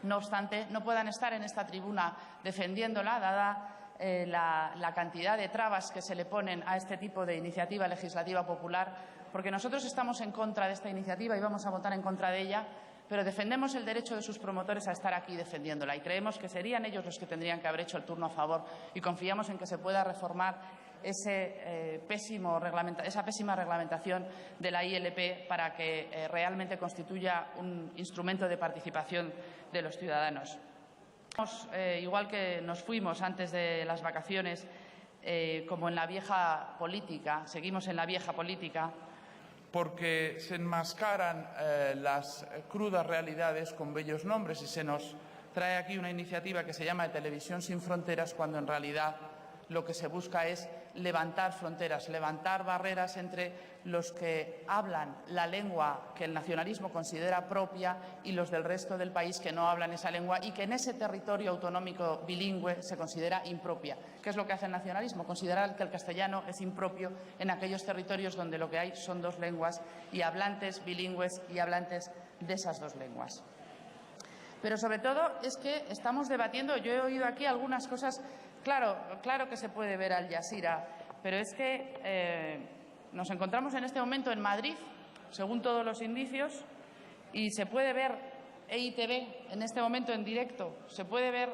no obstante, no puedan estar en esta tribuna defendiéndola, dada la cantidad de trabas que se le ponen a este tipo de iniciativa legislativa popular, porque nosotros estamos en contra de esta iniciativa y vamos a votar en contra de ella, pero defendemos el derecho de sus promotores a estar aquí defendiéndola y creemos que serían ellos los que tendrían que haber hecho el turno a favor y confiamos en que se pueda reformar esa pésima reglamentación de la ILP para que realmente constituya un instrumento de participación de los ciudadanos. Igual que nos fuimos antes de las vacaciones, como en la vieja política, seguimos en la vieja política, porque se enmascaran las crudas realidades con bellos nombres y se nos trae aquí una iniciativa que se llama de Televisión sin Fronteras, cuando en realidad lo que se busca es levantar fronteras, levantar barreras entre los que hablan la lengua que el nacionalismo considera propia y los del resto del país que no hablan esa lengua y que en ese territorio autonómico bilingüe se considera impropia. ¿Qué es lo que hace el nacionalismo? Considerar que el castellano es impropio en aquellos territorios donde lo que hay son dos lenguas y hablantes bilingües y hablantes de esas dos lenguas. Pero sobre todo es que estamos debatiendo, yo he oído aquí algunas cosas. Claro que se puede ver Al Jazeera, pero es que nos encontramos en este momento en Madrid, según todos los indicios, y se puede ver EITV en este momento en directo, se puede ver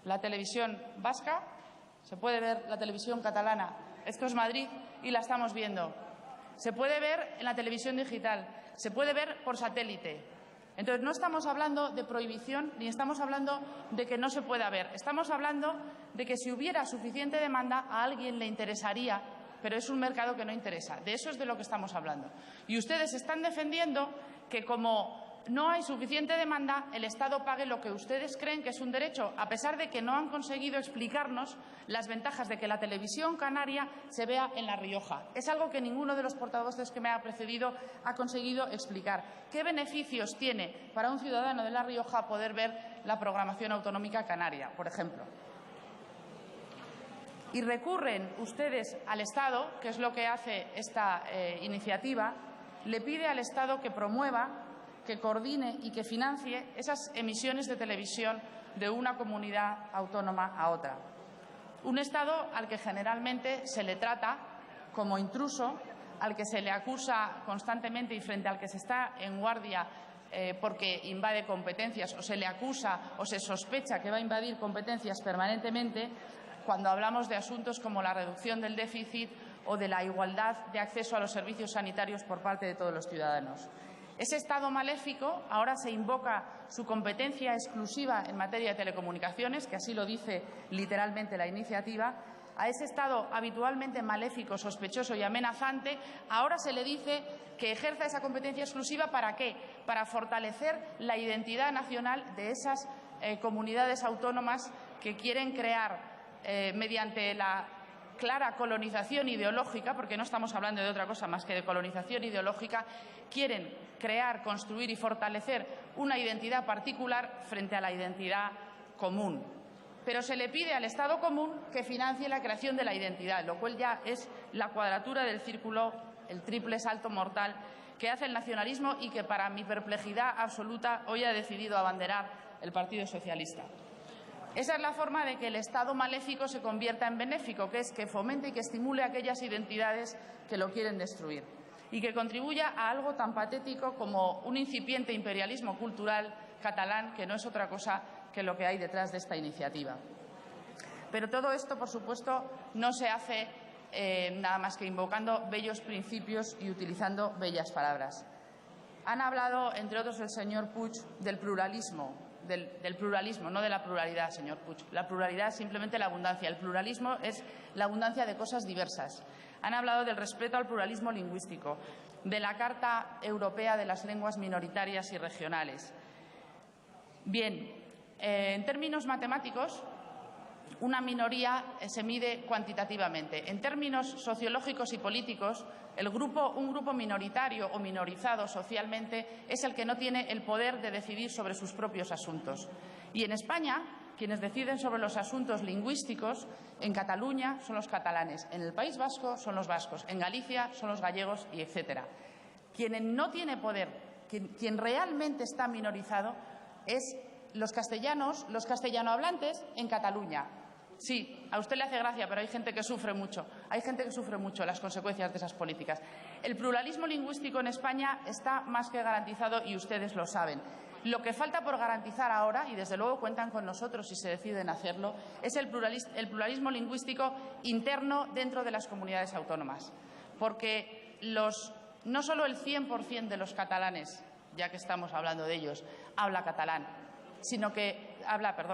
la televisión vasca, se puede ver la televisión catalana. Esto es Madrid y la estamos viendo. Se puede ver en la televisión digital, se puede ver por satélite. Entonces, no estamos hablando de prohibición ni estamos hablando de que no se pueda ver. Estamos hablando de que si hubiera suficiente demanda a alguien le interesaría, pero es un mercado que no interesa. De eso es de lo que estamos hablando. Y ustedes están defendiendo que como no hay suficiente demanda, el Estado pague lo que ustedes creen que es un derecho, a pesar de que no han conseguido explicarnos las ventajas de que la televisión canaria se vea en La Rioja. Es algo que ninguno de los portavoces que me ha precedido ha conseguido explicar. ¿Qué beneficios tiene para un ciudadano de La Rioja poder ver la programación autonómica canaria, por ejemplo? Y recurren ustedes al Estado, que es lo que hace esta iniciativa, le pide al Estado que promueva, que coordine y que financie esas emisiones de televisión de una comunidad autónoma a otra. Un Estado al que generalmente se le trata como intruso, al que se le acusa constantemente y frente al que se está en guardia porque invade competencias o se le acusa o se sospecha que va a invadir competencias permanentemente cuando hablamos de asuntos como la reducción del déficit o de la igualdad de acceso a los servicios sanitarios por parte de todos los ciudadanos. Ese Estado maléfico ahora se invoca su competencia exclusiva en materia de telecomunicaciones, que así lo dice literalmente la iniciativa. A ese Estado habitualmente maléfico, sospechoso y amenazante, ahora se le dice que ejerza esa competencia exclusiva ¿para qué? Para fortalecer la identidad nacional de esas comunidades autónomas que quieren crear mediante la clara colonización ideológica, porque no estamos hablando de otra cosa más que de colonización ideológica, quieren crear, construir y fortalecer una identidad particular frente a la identidad común. Pero se le pide al Estado común que financie la creación de la identidad, lo cual ya es la cuadratura del círculo, el triple salto mortal que hace el nacionalismo y que, para mi perplejidad absoluta, hoy ha decidido abanderar el Partido Socialista. Esa es la forma de que el Estado maléfico se convierta en benéfico, que es que fomente y que estimule aquellas identidades que lo quieren destruir y que contribuya a algo tan patético como un incipiente imperialismo cultural catalán, que no es otra cosa que lo que hay detrás de esta iniciativa. Pero todo esto, por supuesto, no se hace nada más que invocando bellos principios y utilizando bellas palabras. Han hablado, entre otros, el señor Puig, del pluralismo del pluralismo, no de la pluralidad, señor Puig. La pluralidad es simplemente la abundancia. El pluralismo es la abundancia de cosas diversas. Han hablado del respeto al pluralismo lingüístico, de la Carta Europea de las Lenguas Minoritarias y Regionales. Bien, en términos matemáticos, una minoría se mide cuantitativamente. En términos sociológicos y políticos, un grupo minoritario o minorizado socialmente es el que no tiene el poder de decidir sobre sus propios asuntos. Y en España, quienes deciden sobre los asuntos lingüísticos, en Cataluña son los catalanes, en el País Vasco son los vascos, en Galicia son los gallegos y etcétera. Quien no tiene poder, quien realmente está minorizado, es los castellanos, los castellanohablantes en Cataluña. Sí, a usted le hace gracia, pero hay gente que sufre mucho. Hay gente que sufre mucho las consecuencias de esas políticas. El pluralismo lingüístico en España está más que garantizado y ustedes lo saben. Lo que falta por garantizar ahora, y desde luego cuentan con nosotros si se deciden hacerlo, es el pluralismo lingüístico interno dentro de las comunidades autónomas. Porque no solo el 100% de los catalanes, ya que estamos hablando de ellos, habla catalán,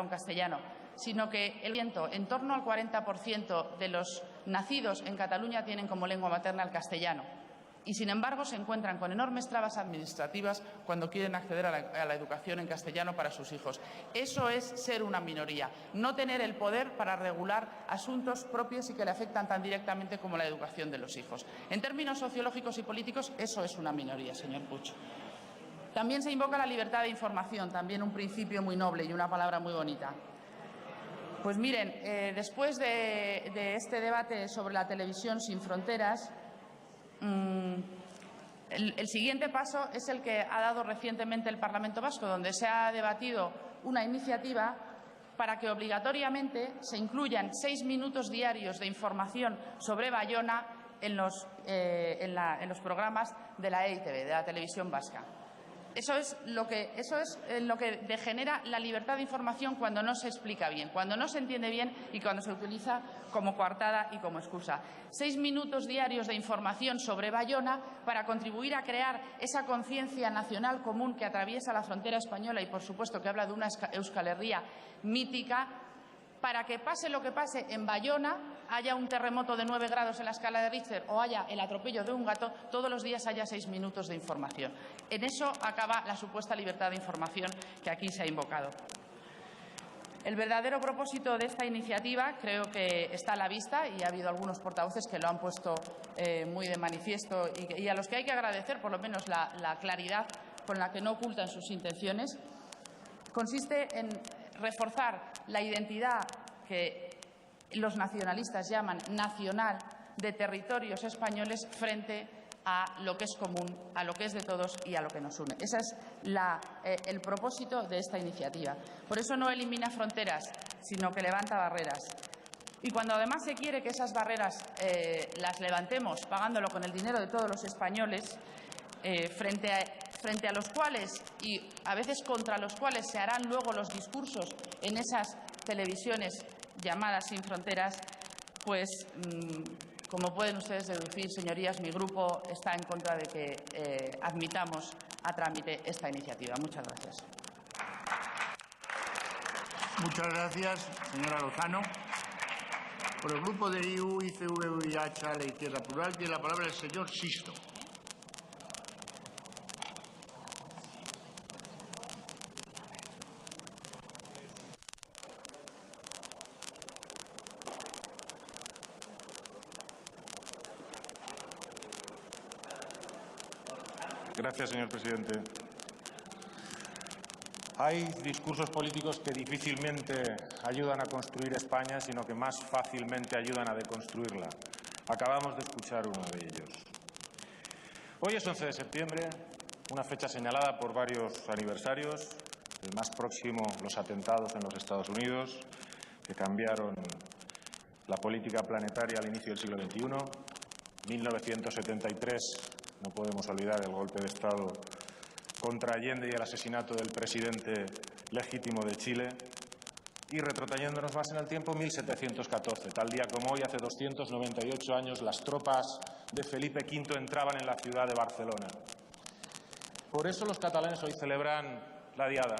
castellano, sino que en torno al 40% de los nacidos en Cataluña tienen como lengua materna el castellano. Y, sin embargo, se encuentran con enormes trabas administrativas cuando quieren acceder a la educación en castellano para sus hijos. Eso es ser una minoría, no tener el poder para regular asuntos propios y que le afectan tan directamente como la educación de los hijos. En términos sociológicos y políticos, eso es una minoría, señor Puig. También se invoca la libertad de información, también un principio muy noble y una palabra muy bonita. Pues miren, después de este debate sobre la televisión sin fronteras, el siguiente paso es el que ha dado recientemente el Parlamento Vasco, donde se ha debatido una iniciativa para que obligatoriamente se incluyan 6 minutos diarios de información sobre Baiona en los programas de la EITB, de la televisión vasca. Eso es lo que degenera la libertad de información cuando no se explica bien, cuando no se entiende bien y cuando se utiliza como coartada y como excusa. 6 minutos diarios de información sobre Baiona para contribuir a crear esa conciencia nacional común que atraviesa la frontera española y, por supuesto, que habla de una Euskal Herria mítica, para que pase lo que pase en Baiona, haya un terremoto de 9 grados en la escala de Richter o haya el atropello de un gato, todos los días haya 6 minutos de información. En eso acaba la supuesta libertad de información que aquí se ha invocado. El verdadero propósito de esta iniciativa creo que está a la vista y ha habido algunos portavoces que lo han puesto muy de manifiesto y a los que hay que agradecer por lo menos la claridad con la que no ocultan sus intenciones. Consiste en reforzar la identidad que los nacionalistas llaman nacional de territorios españoles frente a lo que es común, a lo que es de todos y a lo que nos une. Ese es el propósito de esta iniciativa. Por eso no elimina fronteras, sino que levanta barreras. Y cuando además se quiere que esas barreras las levantemos pagándolo con el dinero de todos los españoles, frente a los cuales y a veces contra los cuales se harán luego los discursos en esas televisiones llamadas sin fronteras, pues como pueden ustedes deducir, señorías, mi grupo está en contra de que admitamos a trámite esta iniciativa. Muchas gracias. Muchas gracias, señora Lozano. Por el grupo de IU, ICV, VIH, la Izquierda Plural, tiene la palabra el señor Sisto. Gracias, señor presidente. Hay discursos políticos que difícilmente ayudan a construir España, sino que más fácilmente ayudan a deconstruirla. Acabamos de escuchar uno de ellos. Hoy es 11 de septiembre, una fecha señalada por varios aniversarios. El más próximo, los atentados en los Estados Unidos, que cambiaron la política planetaria al inicio del siglo XXI. 1973, no podemos olvidar el golpe de Estado contra Allende y el asesinato del presidente legítimo de Chile. Y retrotrayéndonos más en el tiempo, 1714. Tal día como hoy, hace 298 años, las tropas de Felipe V entraban en la ciudad de Barcelona. Por eso los catalanes hoy celebran la Diada.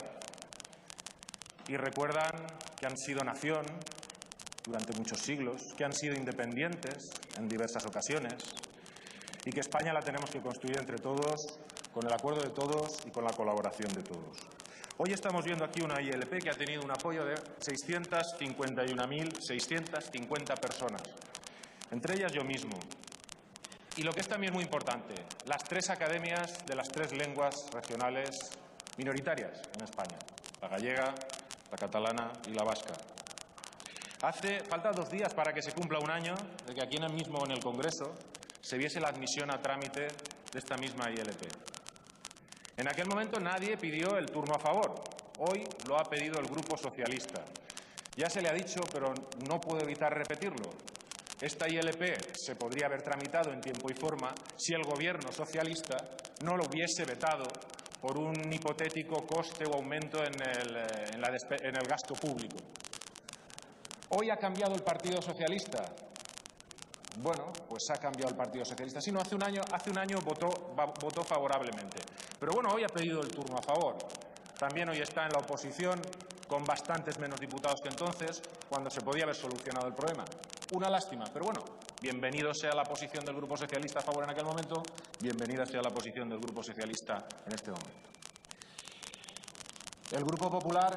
y recuerdan que han sido nación durante muchos siglos, que han sido independientes en diversas ocasiones y que España la tenemos que construir entre todos, con el acuerdo de todos y con la colaboración de todos. Hoy estamos viendo aquí una ILP que ha tenido un apoyo de 651.650 personas, entre ellas yo mismo. Y lo que es también muy importante, las 3 academias de las 3 lenguas regionales minoritarias en España, la gallega, la catalana y la vasca. Falta 2 días para que se cumpla un año de que aquí mismo en el Congreso se viese la admisión a trámite de esta misma ILP. En aquel momento nadie pidió el turno a favor. Hoy lo ha pedido el Grupo Socialista. Ya se le ha dicho, pero no puedo evitar repetirlo. Esta ILP se podría haber tramitado en tiempo y forma si el Gobierno socialista no lo hubiese vetado por un hipotético coste o aumento en el gasto público. ¿Hoy ha cambiado el Partido Socialista? Bueno, pues ha cambiado el Partido Socialista. Si no, hace un año votó favorablemente. Pero bueno, hoy ha pedido el turno a favor. También hoy está en la oposición con bastantes menos diputados que entonces, cuando se podía haber solucionado el problema. Una lástima, pero bueno, bienvenido sea la posición del Grupo Socialista a favor en aquel momento, bienvenida sea la posición del Grupo Socialista en este momento. El Grupo Popular,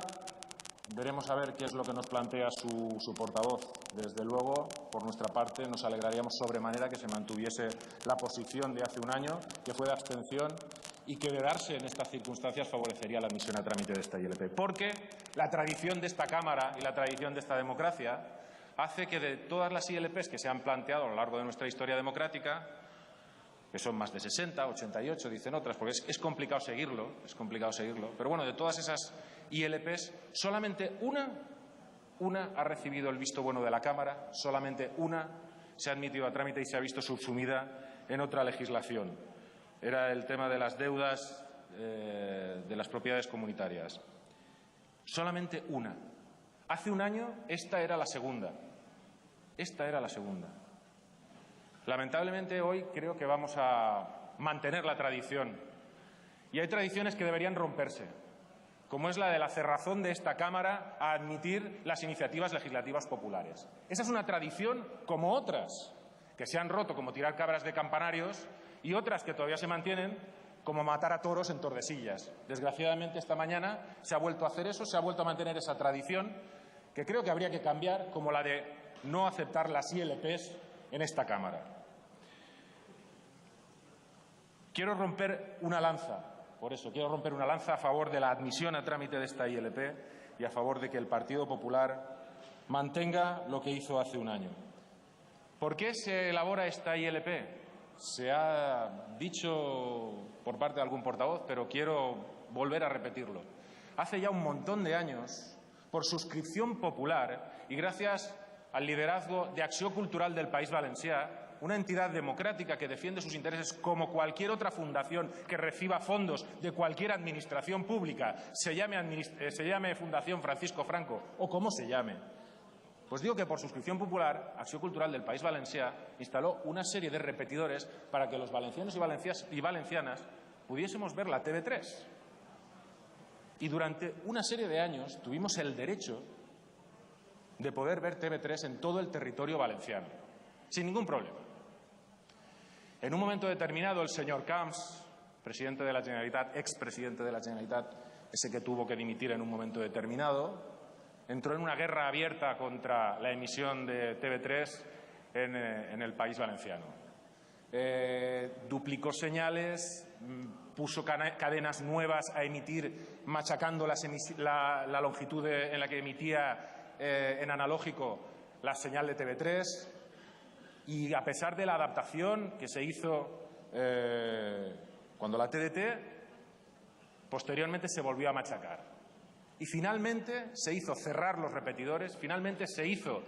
veremos a ver qué es lo que nos plantea su portavoz. Desde luego, por nuestra parte, nos alegraríamos sobremanera que se mantuviese la posición de hace un año, que fue de abstención, y que de darse en estas circunstancias favorecería la admisión a trámite de esta ILP. Porque la tradición de esta Cámara y la tradición de esta democracia hace que de todas las ILPs que se han planteado a lo largo de nuestra historia democrática, que son más de 60, 88, dicen otras, porque es complicado seguirlo, pero bueno, de todas esas ILPs, solamente una ha recibido el visto bueno de la Cámara, solamente una se ha admitido a trámite y se ha visto subsumida en otra legislación. Era el tema de las deudas de las propiedades comunitarias. Solamente una. Hace un año esta era la segunda. Lamentablemente hoy creo que vamos a mantener la tradición. Y hay tradiciones que deberían romperse, como es la de la cerrazón de esta Cámara a admitir las iniciativas legislativas populares. Esa es una tradición como otras que se han roto, como tirar cabras de campanarios, y otras que todavía se mantienen, como matar a toros en Tordesillas. Desgraciadamente, esta mañana se ha vuelto a hacer eso, se ha vuelto a mantener esa tradición, que creo que habría que cambiar, como la de no aceptar las ILPs en esta Cámara. Quiero romper una lanza, por eso, quiero romper una lanza a favor de la admisión a trámite de esta ILP y a favor de que el Partido Popular mantenga lo que hizo hace un año. ¿Por qué se elabora esta ILP? Se ha dicho por parte de algún portavoz, pero quiero volver a repetirlo. Hace ya un montón de años, por suscripción popular y gracias al liderazgo de Acció Cultural del País Valencià, una entidad democrática que defiende sus intereses como cualquier otra fundación que reciba fondos de cualquier administración pública, se llame Fundación Francisco Franco o como se llame. Pues digo que por suscripción popular, Acció Cultural del País Valencià instaló una serie de repetidores para que los valencianos y valencianas pudiésemos ver la TV3. Y durante una serie de años tuvimos el derecho de poder ver TV3 en todo el territorio valenciano, sin ningún problema. En un momento determinado, el señor Camps, presidente de la Generalitat, expresidente de la Generalitat, ese que tuvo que dimitir en un momento determinado, entró en una guerra abierta contra la emisión de TV3 en el país valenciano. Duplicó señales, puso cadenas nuevas a emitir, machacando la longitud en la que emitía en analógico la señal de TV3. Y a pesar de la adaptación que se hizo cuando la TDT, posteriormente se volvió a machacar. Y finalmente se hizo cerrar los repetidores, finalmente se hizo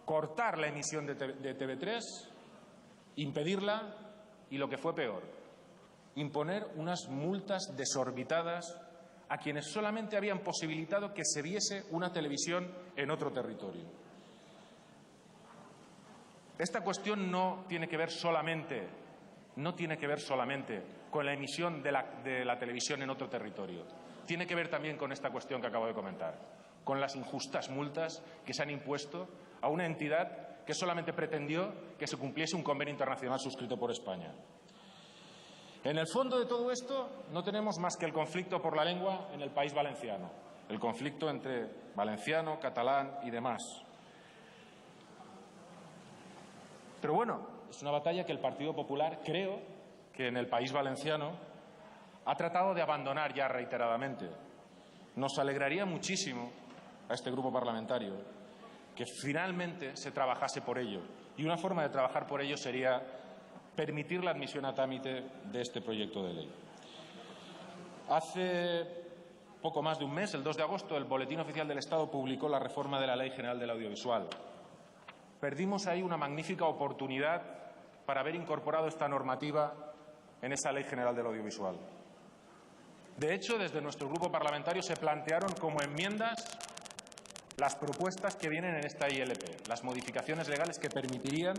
cortar la emisión de TV3, impedirla y, lo que fue peor, imponer unas multas desorbitadas a quienes solamente habían posibilitado que se viese una televisión en otro territorio. Esta cuestión no tiene que ver solamente con la emisión de la televisión en otro territorio. tiene que ver también con esta cuestión que acabo de comentar, con las injustas multas que se han impuesto a una entidad que solamente pretendió que se cumpliese un convenio internacional suscrito por España. En el fondo de todo esto no tenemos más que el conflicto por la lengua en el País Valenciano, el conflicto entre valenciano, catalán y demás. Pero bueno, es una batalla que el Partido Popular, creo que en el País Valenciano, ha tratado de abandonar ya reiteradamente. Nos alegraría muchísimo a este grupo parlamentario que finalmente se trabajase por ello. Y una forma de trabajar por ello sería permitir la admisión a trámite de este proyecto de ley. Hace poco más de un mes, el 2 de agosto, el Boletín Oficial del Estado publicó la reforma de la Ley General del Audiovisual. Perdimos ahí una magnífica oportunidad para haber incorporado esta normativa en esa Ley General del Audiovisual. De hecho, desde nuestro grupo parlamentario se plantearon como enmiendas las propuestas que vienen en esta ILP, las modificaciones legales que permitirían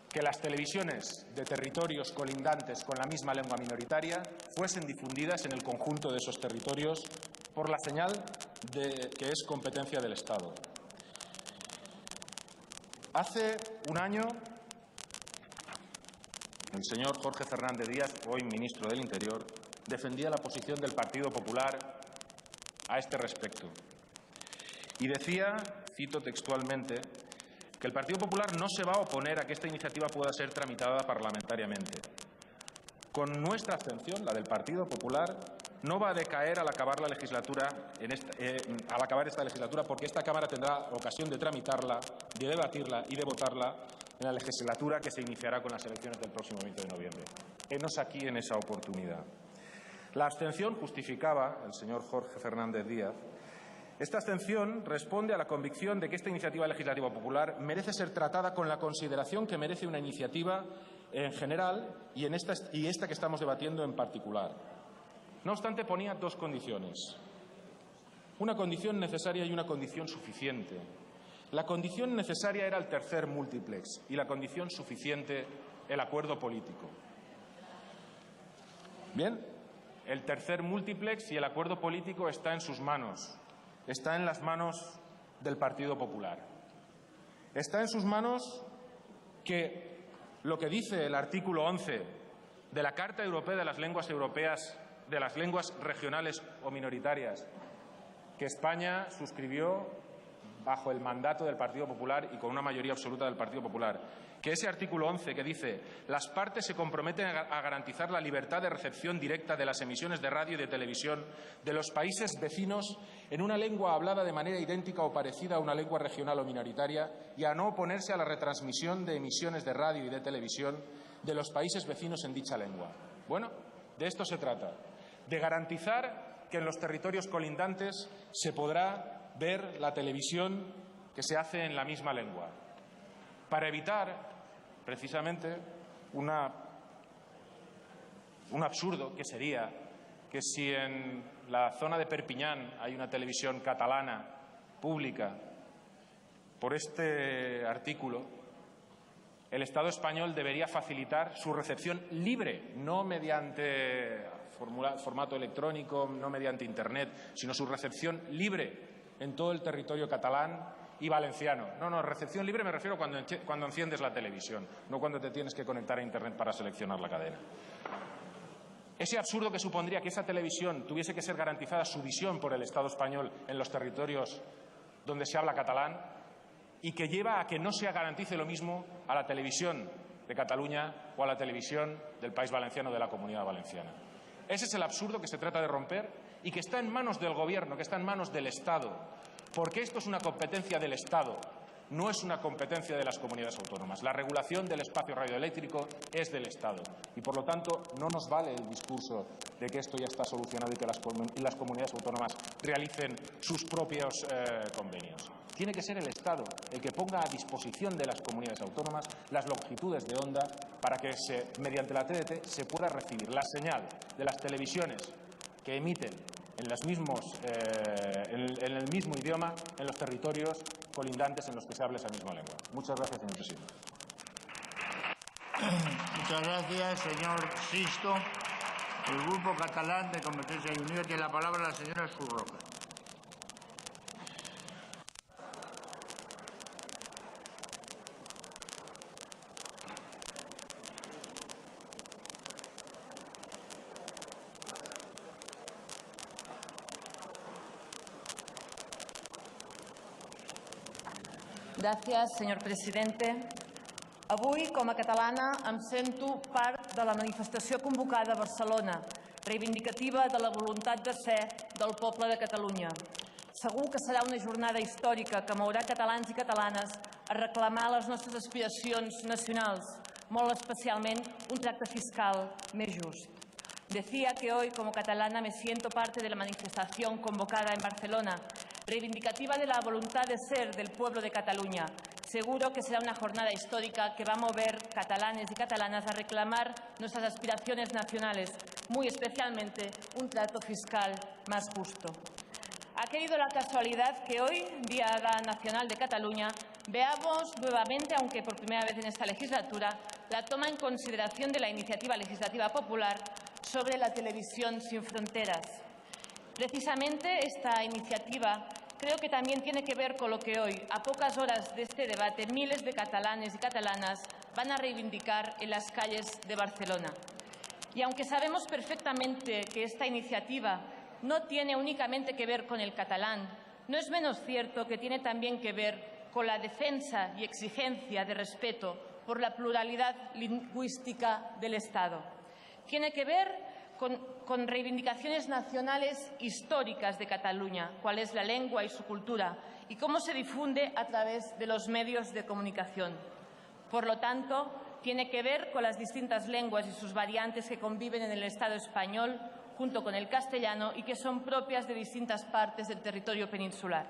que las televisiones de territorios colindantes con la misma lengua minoritaria fuesen difundidas en el conjunto de esos territorios por la señal de que es competencia del Estado. Hace un año, el señor Jorge Fernández Díaz, hoy ministro del Interior, defendía la posición del Partido Popular a este respecto. Y decía, cito textualmente, que el Partido Popular no se va a oponer a que esta iniciativa pueda ser tramitada parlamentariamente. Con nuestra abstención, la del Partido Popular, no va a decaer al acabar la legislatura, al acabar esta legislatura, porque esta Cámara tendrá ocasión de tramitarla, de debatirla y de votarla en la legislatura que se iniciará con las elecciones del próximo 20 de noviembre. Henos aquí en esa oportunidad. La abstención justificaba el señor Jorge Fernández Díaz. Esta abstención responde a la convicción de que esta iniciativa legislativa popular merece ser tratada con la consideración que merece una iniciativa en general y esta que estamos debatiendo en particular. No obstante, ponía dos condiciones. Una condición necesaria y una condición suficiente. La condición necesaria era el tercer múltiplex y la condición suficiente el acuerdo político. Bien, el tercer múltiplex y el acuerdo político está en sus manos. Está en las manos del Partido Popular. Está en sus manos que lo que dice el artículo 11 de la Carta Europea de las Lenguas Europeas, de las lenguas regionales o minoritarias, que España suscribió bajo el mandato del Partido Popular y con una mayoría absoluta del Partido Popular, que ese artículo 11 que dice las partes se comprometen a garantizar la libertad de recepción directa de las emisiones de radio y de televisión de los países vecinos en una lengua hablada de manera idéntica o parecida a una lengua regional o minoritaria y a no oponerse a la retransmisión de emisiones de radio y de televisión de los países vecinos en dicha lengua. Bueno, de esto se trata, de garantizar que en los territorios colindantes se podrá ver la televisión que se hace en la misma lengua, para evitar precisamente un absurdo que sería que si en la zona de Perpiñán hay una televisión catalana pública, por este artículo el Estado español debería facilitar su recepción libre, no mediante formato electrónico, no mediante Internet, sino su recepción libre en todo el territorio catalán y valenciano. No, recepción libre me refiero cuando enciendes la televisión, no cuando te tienes que conectar a Internet para seleccionar la cadena. Ese absurdo que supondría que esa televisión tuviese que ser garantizada su visión por el Estado español en los territorios donde se habla catalán y que lleva a que no se garantice lo mismo a la televisión de Cataluña o a la televisión del País Valenciano, de la Comunidad Valenciana. Ese es el absurdo que se trata de romper y que está en manos del Gobierno, que está en manos del Estado, porque esto es una competencia del Estado, no es una competencia de las comunidades autónomas. La regulación del espacio radioeléctrico es del Estado y, por lo tanto, no nos vale el discurso de que esto ya está solucionado y que las comunidades autónomas realicen sus propios convenios. Tiene que ser el Estado el que ponga a disposición de las comunidades autónomas las longitudes de onda para que, mediante la TDT, se pueda recibir la señal de las televisiones que emiten en el mismo idioma en los territorios colindantes en los que se habla esa misma lengua. Muchas gracias, señor presidente. Muchas gracias, señor Sisto. El Grupo Catalán de Convergencia y Unió tiene la palabra la señora Surroca. Gràcies, senyor presidente. Avui, com a catalana, em sento part de la manifestació convocada a Barcelona, reivindicativa de la voluntat de ser del poble de Catalunya. Segur que serà una jornada històrica que mourà catalans i catalanes a reclamar les nostres aspiracions nacionals, molt especialment un tracte fiscal més just. Decía que hoy, como catalana, me siento parte de la manifestación convocada en Barcelona, reivindicativa de la voluntad de ser del pueblo de Cataluña. Seguro que será una jornada histórica que va a mover catalanes y catalanas a reclamar nuestras aspiraciones nacionales, muy especialmente un trato fiscal más justo. Ha querido la casualidad que hoy, Diada Nacional de Cataluña, veamos nuevamente, aunque por primera vez en esta legislatura, la toma en consideración de la iniciativa legislativa popular sobre la televisión sin fronteras. Precisamente esta iniciativa creo que también tiene que ver con lo que hoy, a pocas horas de este debate, miles de catalanes y catalanas van a reivindicar en las calles de Barcelona. Y aunque sabemos perfectamente que esta iniciativa no tiene únicamente que ver con el catalán, no es menos cierto que tiene también que ver con la defensa y exigencia de respeto por la pluralidad lingüística del Estado. Tiene que ver con reivindicaciones nacionales históricas de Cataluña, cuál es la lengua y su cultura, y cómo se difunde a través de los medios de comunicación. Por lo tanto, tiene que ver con las distintas lenguas y sus variantes que conviven en el Estado español, junto con el castellano, y que son propias de distintas partes del territorio peninsular.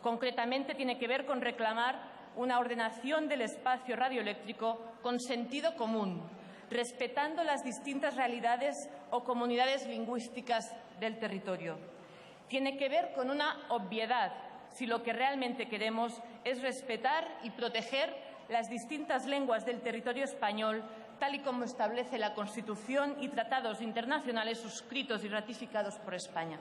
Concretamente, tiene que ver con reclamar una ordenación del espacio radioeléctrico con sentido común, respetando las distintas realidades o comunidades lingüísticas del territorio. Tiene que ver con una obviedad, si lo que realmente queremos es respetar y proteger las distintas lenguas del territorio español, tal y como establece la Constitución y tratados internacionales suscritos y ratificados por España.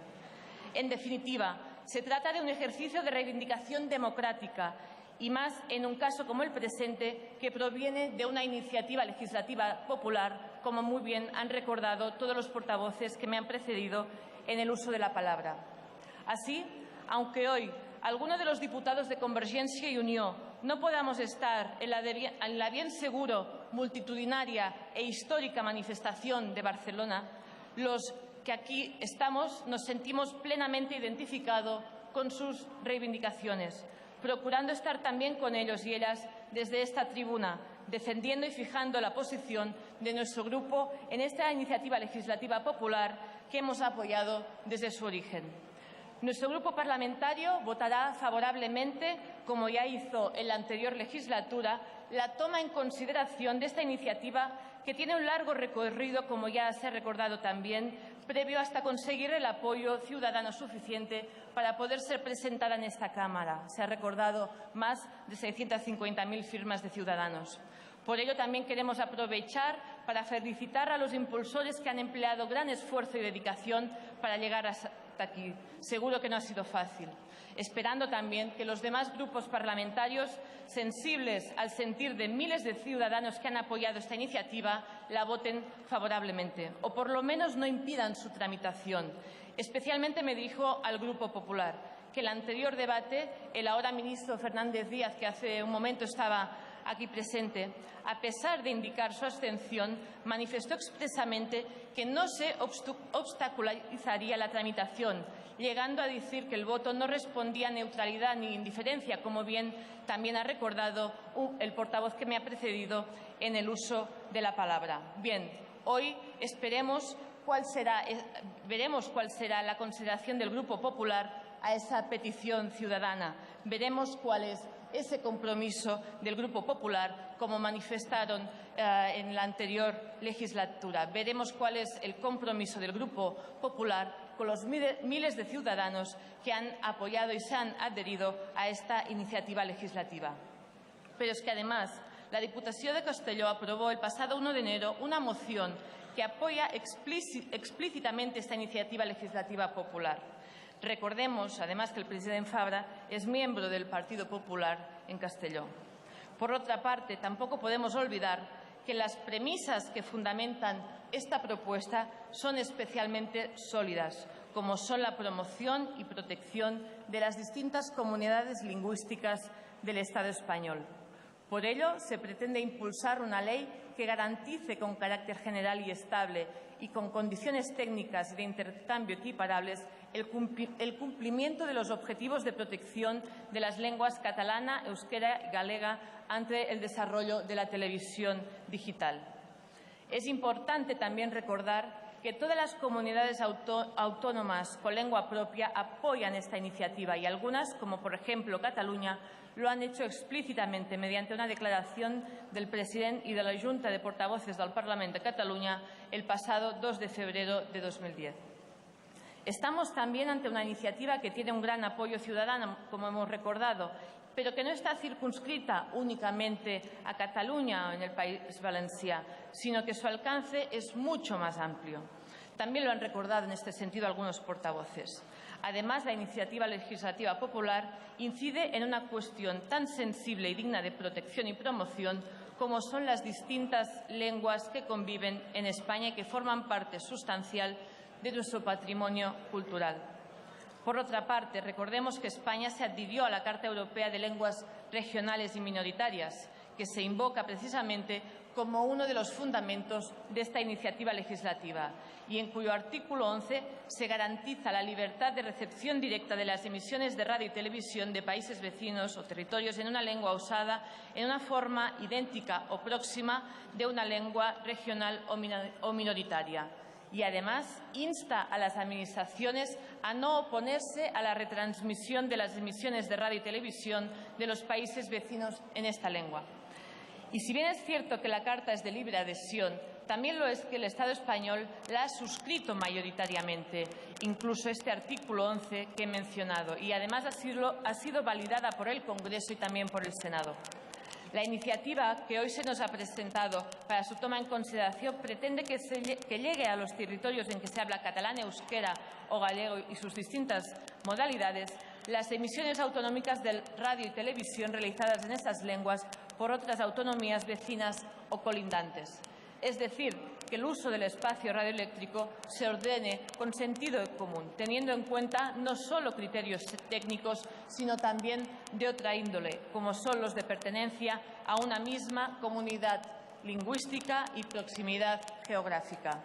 En definitiva, se trata de un ejercicio de reivindicación democrática, y más en un caso como el presente, que proviene de una iniciativa legislativa popular, como muy bien han recordado todos los portavoces que me han precedido en el uso de la palabra. Así, aunque hoy algunos de los diputados de Convergencia y Unió no podamos estar en la bien seguro, multitudinaria e histórica manifestación de Barcelona, los que aquí estamos nos sentimos plenamente identificados con sus reivindicaciones, procurando estar también con ellos y ellas desde esta tribuna, defendiendo y fijando la posición de nuestro grupo en esta iniciativa legislativa popular que hemos apoyado desde su origen. Nuestro grupo parlamentario votará favorablemente, como ya hizo en la anterior legislatura, la toma en consideración de esta iniciativa que tiene un largo recorrido, como ya se ha recordado también, previo hasta conseguir el apoyo ciudadano suficiente para poder ser presentada en esta Cámara. Se ha recordado más de 650.000 firmas de ciudadanos. Por ello, también queremos aprovechar para felicitar a los impulsores que han empleado gran esfuerzo y dedicación para llegar hasta aquí. Seguro que no ha sido fácil. Esperando también que los demás grupos parlamentarios, sensibles al sentir de miles de ciudadanos que han apoyado esta iniciativa, la voten favorablemente o por lo menos no impidan su tramitación. Especialmente me dirijo al Grupo Popular, que en el anterior debate el ahora ministro Fernández Díaz, que hace un momento estaba aquí presente, a pesar de indicar su abstención, manifestó expresamente que no se obstaculizaría la tramitación, llegando a decir que el voto no respondía a neutralidad ni indiferencia, como bien también ha recordado el portavoz que me ha precedido en el uso de la palabra. Bien, hoy veremos cuál será la consideración del Grupo Popular a esa petición ciudadana. Veremos cuál es ese compromiso del Grupo Popular, como manifestaron en la anterior legislatura. Veremos cuál es el compromiso del Grupo Popular con los miles de ciudadanos que han apoyado y se han adherido a esta iniciativa legislativa. Pero es que, además, la Diputació de Castelló aprobó el pasado 1 de enero una moción que apoya explícitamente esta iniciativa legislativa popular. Recordemos, además, que el presidente Fabra es miembro del Partido Popular en Castelló. Por otra parte, tampoco podemos olvidar que las premisas que fundamentan esta propuesta son especialmente sólidas, como son la promoción y protección de las distintas comunidades lingüísticas del Estado español. Por ello, se pretende impulsar una ley que garantice con carácter general y estable y con condiciones técnicas de intercambio equiparables el cumplimiento de los objetivos de protección de las lenguas catalana, euskera y galega ante el desarrollo de la televisión digital. Es importante también recordar que todas las comunidades autónomas con lengua propia apoyan esta iniciativa y algunas, como por ejemplo Cataluña, lo han hecho explícitamente mediante una declaración del presidente y de la Junta de Portavoces del Parlamento de Cataluña el pasado 2 de febrero de 2010. Estamos también ante una iniciativa que tiene un gran apoyo ciudadano, como hemos recordado, pero que no está circunscrita únicamente a Cataluña o en el País Valencià, sino que su alcance es mucho más amplio. También lo han recordado en este sentido algunos portavoces. Además, la iniciativa legislativa popular incide en una cuestión tan sensible y digna de protección y promoción como son las distintas lenguas que conviven en España y que forman parte sustancial de nuestro patrimonio cultural. Por otra parte, recordemos que España se adhirió a la Carta Europea de Lenguas Regionales y Minoritarias, que se invoca precisamente como uno de los fundamentos de esta iniciativa legislativa y en cuyo artículo 11 se garantiza la libertad de recepción directa de las emisiones de radio y televisión de países vecinos o territorios en una lengua usada en una forma idéntica o próxima de una lengua regional o minoritaria. Y, además, insta a las Administraciones a no oponerse a la retransmisión de las emisiones de radio y televisión de los países vecinos en esta lengua. Y si bien es cierto que la Carta es de libre adhesión, también lo es que el Estado español la ha suscrito mayoritariamente, incluso este artículo 11 que he mencionado, y además ha sido validada por el Congreso y también por el Senado. La iniciativa que hoy se nos ha presentado para su toma en consideración pretende que llegue a los territorios en que se habla catalán, euskera o galego y sus distintas modalidades las emisiones autonómicas de radio y televisión realizadas en estas lenguas por otras autonomías vecinas o colindantes. Es decir, que el uso del espacio radioeléctrico se ordene con sentido común, teniendo en cuenta no solo criterios técnicos, sino también de otra índole, como son los de pertenencia a una misma comunidad lingüística y proximidad geográfica.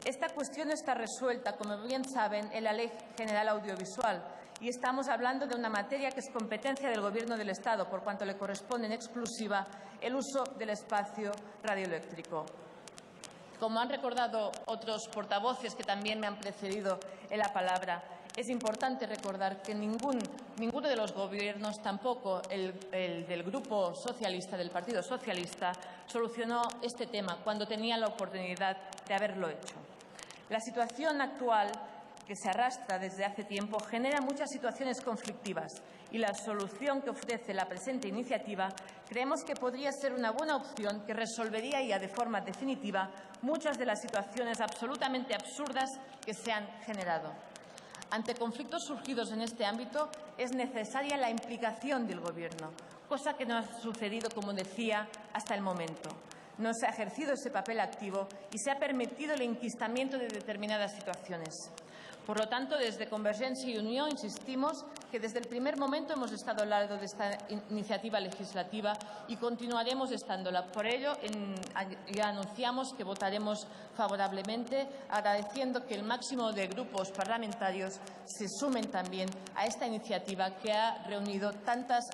Esta cuestión está resuelta, como bien saben, en la Ley General Audiovisual, y estamos hablando de una materia que es competencia del Gobierno del Estado, por cuanto le corresponde en exclusiva el uso del espacio radioeléctrico. Como han recordado otros portavoces que también me han precedido en la palabra, es importante recordar que ninguno de los gobiernos, tampoco el del Grupo Socialista, del Partido Socialista, solucionó este tema cuando tenía la oportunidad de haberlo hecho. La situación actual, que se arrastra desde hace tiempo, genera muchas situaciones conflictivas y la solución que ofrece la presente iniciativa creemos que podría ser una buena opción que resolvería ya de forma definitiva muchas de las situaciones absolutamente absurdas que se han generado. Ante conflictos surgidos en este ámbito es necesaria la implicación del Gobierno, cosa que no ha sucedido, como decía, hasta el momento. No se ha ejercido ese papel activo y se ha permitido el enquistamiento de determinadas situaciones. Por lo tanto, desde Convergencia y Unió insistimos que desde el primer momento hemos estado al lado de esta iniciativa legislativa y continuaremos estándola. Por ello, ya anunciamos que votaremos favorablemente, agradeciendo que el máximo de grupos parlamentarios se sumen también a esta iniciativa que ha reunido tantas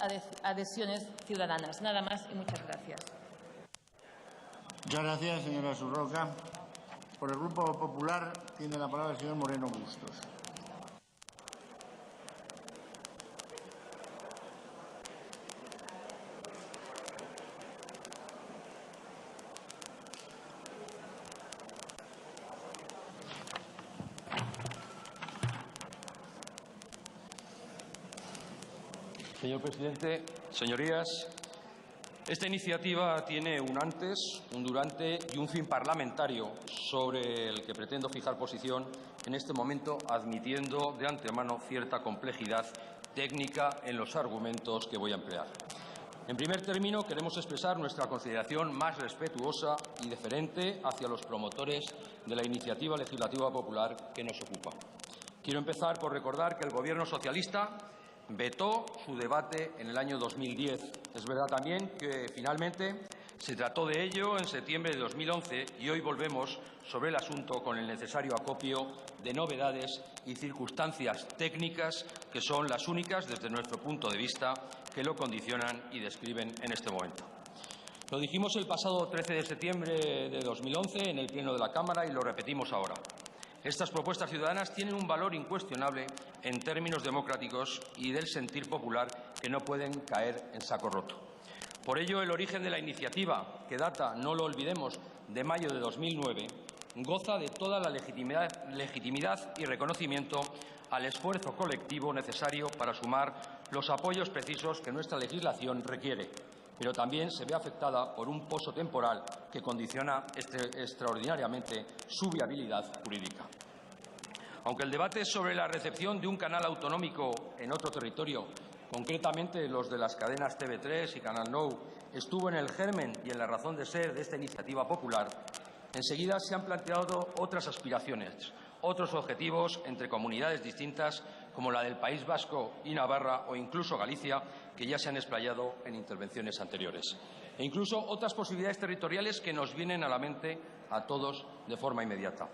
adhesiones ciudadanas. Nada más y muchas gracias. Muchas gracias, señora Surroca. Por el Grupo Popular tiene la palabra el señor Moreno Bustos. Señor presidente, señorías, Esta iniciativa tiene un antes, un durante y un fin parlamentario sobre el que pretendo fijar posición en este momento, admitiendo de antemano cierta complejidad técnica en los argumentos que voy a emplear. En primer término, queremos expresar nuestra consideración más respetuosa y deferente hacia los promotores de la iniciativa legislativa popular que nos ocupa. Quiero empezar por recordar que el Gobierno socialista vetó su debate en el año 2010. Es verdad también que finalmente se trató de ello en septiembre de 2011 y hoy volvemos sobre el asunto con el necesario acopio de novedades y circunstancias técnicas que son las únicas, desde nuestro punto de vista, que lo condicionan y describen en este momento. Lo dijimos el pasado 13 de septiembre de 2011 en el Pleno de la Cámara y lo repetimos ahora. Estas propuestas ciudadanas tienen un valor incuestionable en términos democráticos y del sentir popular que no pueden caer en saco roto. Por ello, el origen de la iniciativa, que data, no lo olvidemos, de mayo de 2009, goza de toda la legitimidad y reconocimiento al esfuerzo colectivo necesario para sumar los apoyos precisos que nuestra legislación requiere, pero también se ve afectada por un poso temporal que condiciona extraordinariamente su viabilidad jurídica. Aunque el debate sobre la recepción de un canal autonómico en otro territorio, concretamente los de las cadenas TV3 y Canal Nou, estuvo en el germen y en la razón de ser de esta iniciativa popular, enseguida se han planteado otras aspiraciones, otros objetivos entre comunidades distintas como la del País Vasco y Navarra o incluso Galicia, que ya se han explayado en intervenciones anteriores. E incluso otras posibilidades territoriales que nos vienen a la mente a todos de forma inmediata.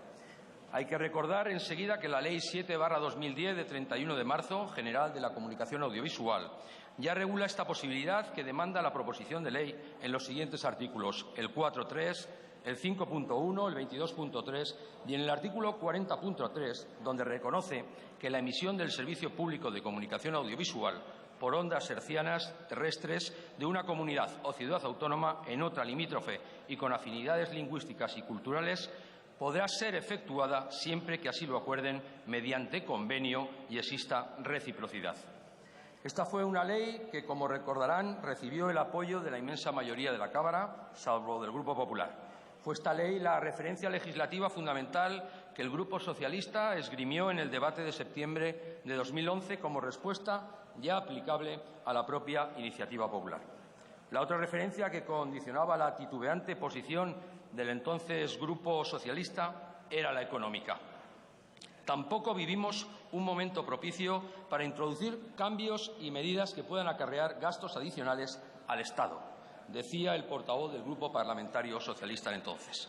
Hay que recordar enseguida que la Ley 7/2010 de 31 de marzo, General de la Comunicación Audiovisual, ya regula esta posibilidad que demanda la proposición de ley en los siguientes artículos, el 4.3, el 5.1, el 22.3 y en el artículo 40.3, donde reconoce que la emisión del servicio público de comunicación audiovisual por ondas hercianas terrestres de una comunidad o ciudad autónoma en otra limítrofe y con afinidades lingüísticas y culturales podrá ser efectuada siempre que así lo acuerden mediante convenio y exista reciprocidad. Esta fue una ley que, como recordarán, recibió el apoyo de la inmensa mayoría de la Cámara, salvo del Grupo Popular. Fue esta ley la referencia legislativa fundamental que el Grupo Socialista esgrimió en el debate de septiembre de 2011 como respuesta ya aplicable a la propia iniciativa popular. La otra referencia que condicionaba la titubeante posición del entonces Grupo Socialista era la económica. Tampoco vivimos un momento propicio para introducir cambios y medidas que puedan acarrear gastos adicionales al Estado, decía el portavoz del Grupo Parlamentario Socialista entonces.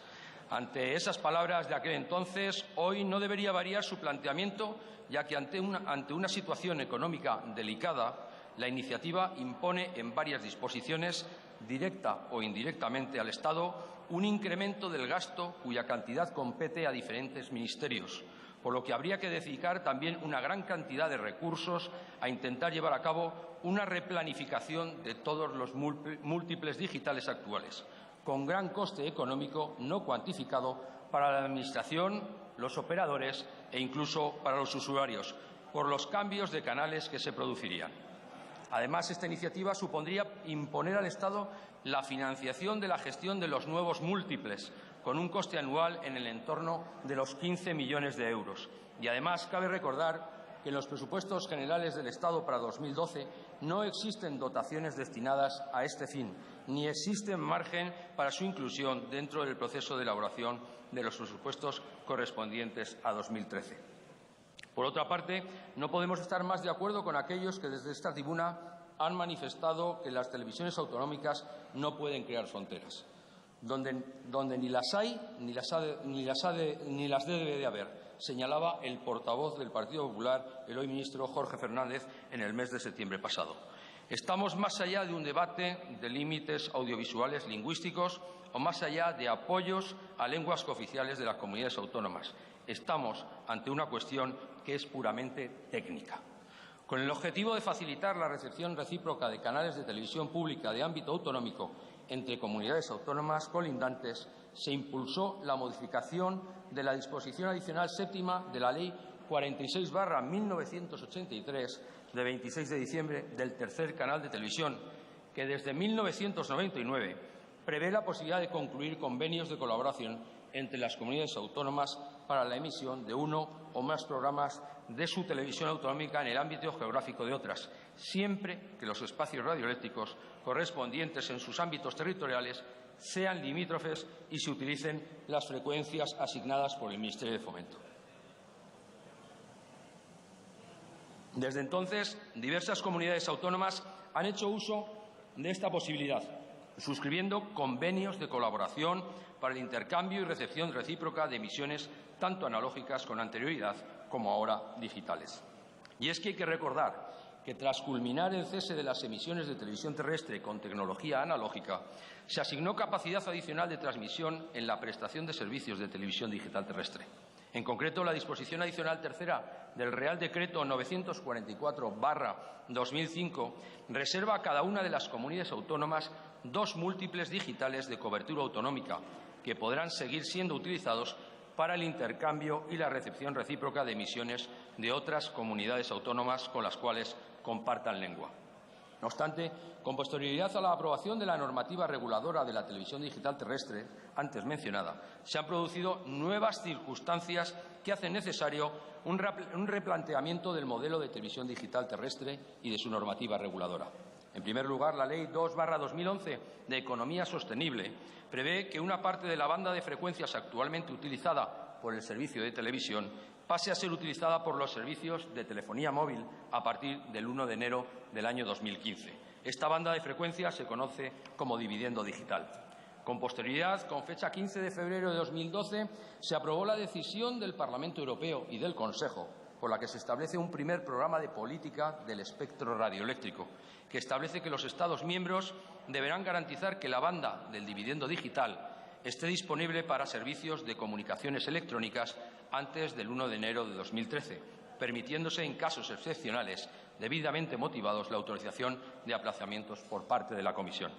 Ante esas palabras de aquel entonces, hoy no debería variar su planteamiento, ya que ante una situación económica delicada, la iniciativa impone en varias disposiciones, directa o indirectamente al Estado, un incremento del gasto cuya cantidad compete a diferentes ministerios, por lo que habría que dedicar también una gran cantidad de recursos a intentar llevar a cabo una replanificación de todos los múltiples digitales actuales, con gran coste económico no cuantificado para la Administración, los operadores e incluso para los usuarios, por los cambios de canales que se producirían. Además, esta iniciativa supondría imponer al Estado la financiación de la gestión de los nuevos múltiples, con un coste anual en el entorno de los 15 millones de euros. Y además, cabe recordar que en los presupuestos generales del Estado para 2012 no existen dotaciones destinadas a este fin, ni existe margen para su inclusión dentro del proceso de elaboración de los presupuestos correspondientes a 2013. Por otra parte, no podemos estar más de acuerdo con aquellos que desde esta tribuna han manifestado que las televisiones autonómicas no pueden crear fronteras, donde ni las hay ni las debe de haber, señalaba el portavoz del Partido Popular, el hoy ministro Jorge Fernández, en el mes de septiembre pasado. Estamos más allá de un debate de límites audiovisuales lingüísticos o más allá de apoyos a lenguas cooficiales de las comunidades autónomas. Estamos ante una cuestión que es puramente técnica. Con el objetivo de facilitar la recepción recíproca de canales de televisión pública de ámbito autonómico entre comunidades autónomas colindantes, se impulsó la modificación de la disposición adicional séptima de la Ley 46/1983, de 26 de diciembre, del tercer canal de televisión, que desde 1999 prevé la posibilidad de concluir convenios de colaboración entre las comunidades autónomas para la emisión de uno o más programas de su televisión autonómica en el ámbito geográfico de otras, siempre que los espacios radioeléctricos correspondientes en sus ámbitos territoriales sean limítrofes y se utilicen las frecuencias asignadas por el Ministerio de Fomento. Desde entonces, diversas comunidades autónomas han hecho uso de esta posibilidad, suscribiendo convenios de colaboración para el intercambio y recepción recíproca de emisiones tanto analógicas con anterioridad como ahora digitales. Y es que hay que recordar que tras culminar el cese de las emisiones de televisión terrestre con tecnología analógica, se asignó capacidad adicional de transmisión en la prestación de servicios de televisión digital terrestre. En concreto, la disposición adicional tercera del Real Decreto 944/2005 reserva a cada una de las comunidades autónomas 2 múltiples digitales de cobertura autonómica que podrán seguir siendo utilizados para el intercambio y la recepción recíproca de emisiones de otras comunidades autónomas con las cuales compartan lengua. No obstante, con posterioridad a la aprobación de la normativa reguladora de la televisión digital terrestre, antes mencionada, se han producido nuevas circunstancias que hacen necesario un replanteamiento del modelo de televisión digital terrestre y de su normativa reguladora. En primer lugar, la Ley 2/2011 de Economía Sostenible prevé que una parte de la banda de frecuencias actualmente utilizada por el servicio de televisión pase a ser utilizada por los servicios de telefonía móvil a partir del 1 de enero del año 2015. Esta banda de frecuencias se conoce como dividendo digital. Con posterioridad, con fecha 15 de febrero de 2012, se aprobó la decisión del Parlamento Europeo y del Consejo, por la que se establece un primer programa de política del espectro radioeléctrico, que establece que los Estados miembros deberán garantizar que la banda del dividendo digital esté disponible para servicios de comunicaciones electrónicas antes del 1 de enero de 2013, permitiéndose en casos excepcionales debidamente motivados la autorización de aplazamientos por parte de la Comisión.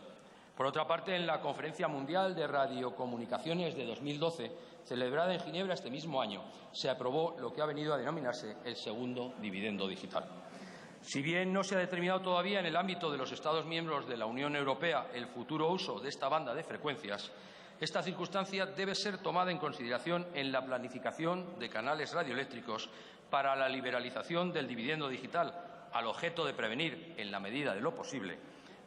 Por otra parte, en la Conferencia Mundial de Radiocomunicaciones de 2012, celebrada en Ginebra este mismo año, se aprobó lo que ha venido a denominarse el segundo dividendo digital. Si bien no se ha determinado todavía en el ámbito de los Estados miembros de la Unión Europea el futuro uso de esta banda de frecuencias, esta circunstancia debe ser tomada en consideración en la planificación de canales radioeléctricos para la liberalización del dividendo digital, al objeto de prevenir, en la medida de lo posible,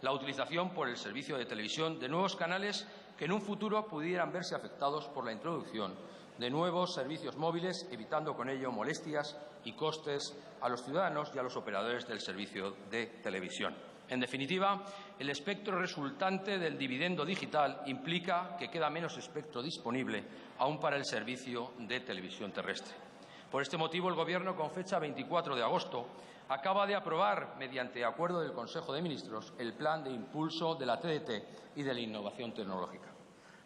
la utilización por el servicio de televisión de nuevos canales que en un futuro pudieran verse afectados por la introducción de nuevos servicios móviles, evitando con ello molestias y costes a los ciudadanos y a los operadores del servicio de televisión. En definitiva, el espectro resultante del dividendo digital implica que queda menos espectro disponible aún para el servicio de televisión terrestre. Por este motivo, el Gobierno, con fecha 24 de agosto, acaba de aprobar, mediante acuerdo del Consejo de Ministros, el Plan de Impulso de la TDT y de la Innovación Tecnológica.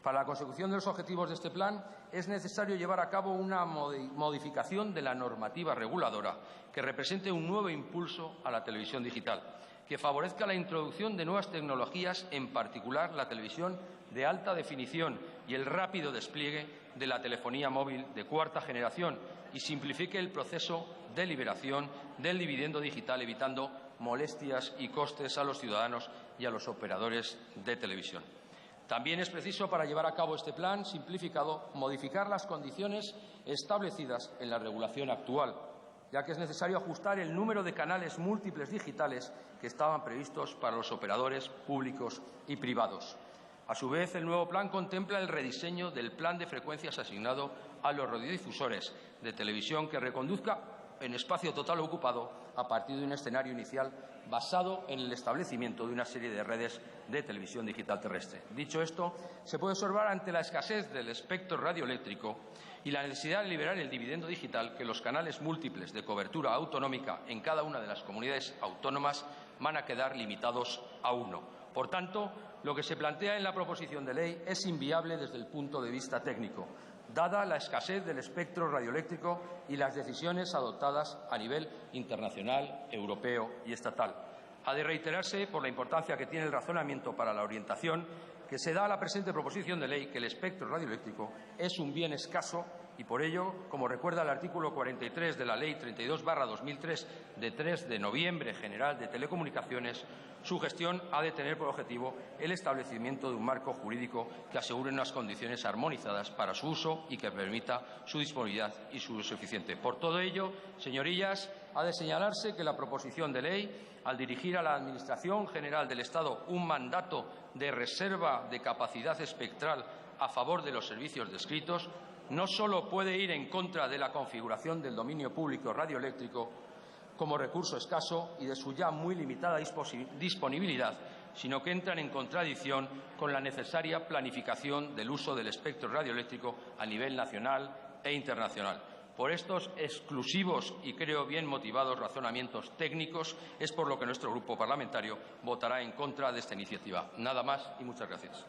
Para la consecución de los objetivos de este plan es necesario llevar a cabo una modificación de la normativa reguladora que represente un nuevo impulso a la televisión digital, que favorezca la introducción de nuevas tecnologías, en particular la televisión de alta definición y el rápido despliegue de la telefonía móvil de cuarta generación, y simplifique el proceso de liberación del dividendo digital, evitando molestias y costes a los ciudadanos y a los operadores de televisión. También es preciso, para llevar a cabo este plan simplificado, modificar las condiciones establecidas en la regulación actual, ya que es necesario ajustar el número de canales múltiples digitales que estaban previstos para los operadores públicos y privados. A su vez, el nuevo plan contempla el rediseño del plan de frecuencias asignado a los radiodifusores de televisión, que reconduzca en espacio total ocupado a partir de un escenario inicial basado en el establecimiento de una serie de redes de televisión digital terrestre. Dicho esto, se puede observar, ante la escasez del espectro radioeléctrico y la necesidad de liberar el dividendo digital, que los canales múltiples de cobertura autonómica en cada una de las comunidades autónomas van a quedar limitados a uno. Por tanto, lo que se plantea en la proposición de ley es inviable desde el punto de vista técnico, dada la escasez del espectro radioeléctrico y las decisiones adoptadas a nivel internacional, europeo y estatal. Ha de reiterarse, por la importancia que tiene el razonamiento para la orientación que se da a la presente proposición de ley, que el espectro radioeléctrico es un bien escaso y, por ello, como recuerda el artículo 43 de la Ley 32/2003 de 3 de noviembre general de telecomunicaciones, Su gestión ha de tener por objetivo el establecimiento de un marco jurídico que asegure unas condiciones armonizadas para su uso y que permita su disponibilidad y su uso eficiente. Por todo ello, señorías, ha de señalarse que la proposición de ley, al dirigir a la Administración General del Estado un mandato de reserva de capacidad espectral a favor de los servicios descritos, no solo puede ir en contra de la configuración del dominio público radioeléctrico como recurso escaso y de su ya muy limitada disponibilidad, sino que entran en contradicción con la necesaria planificación del uso del espectro radioeléctrico a nivel nacional e internacional. Por estos exclusivos y creo bien motivados razonamientos técnicos es por lo que nuestro grupo parlamentario votará en contra de esta iniciativa. Nada más y muchas gracias.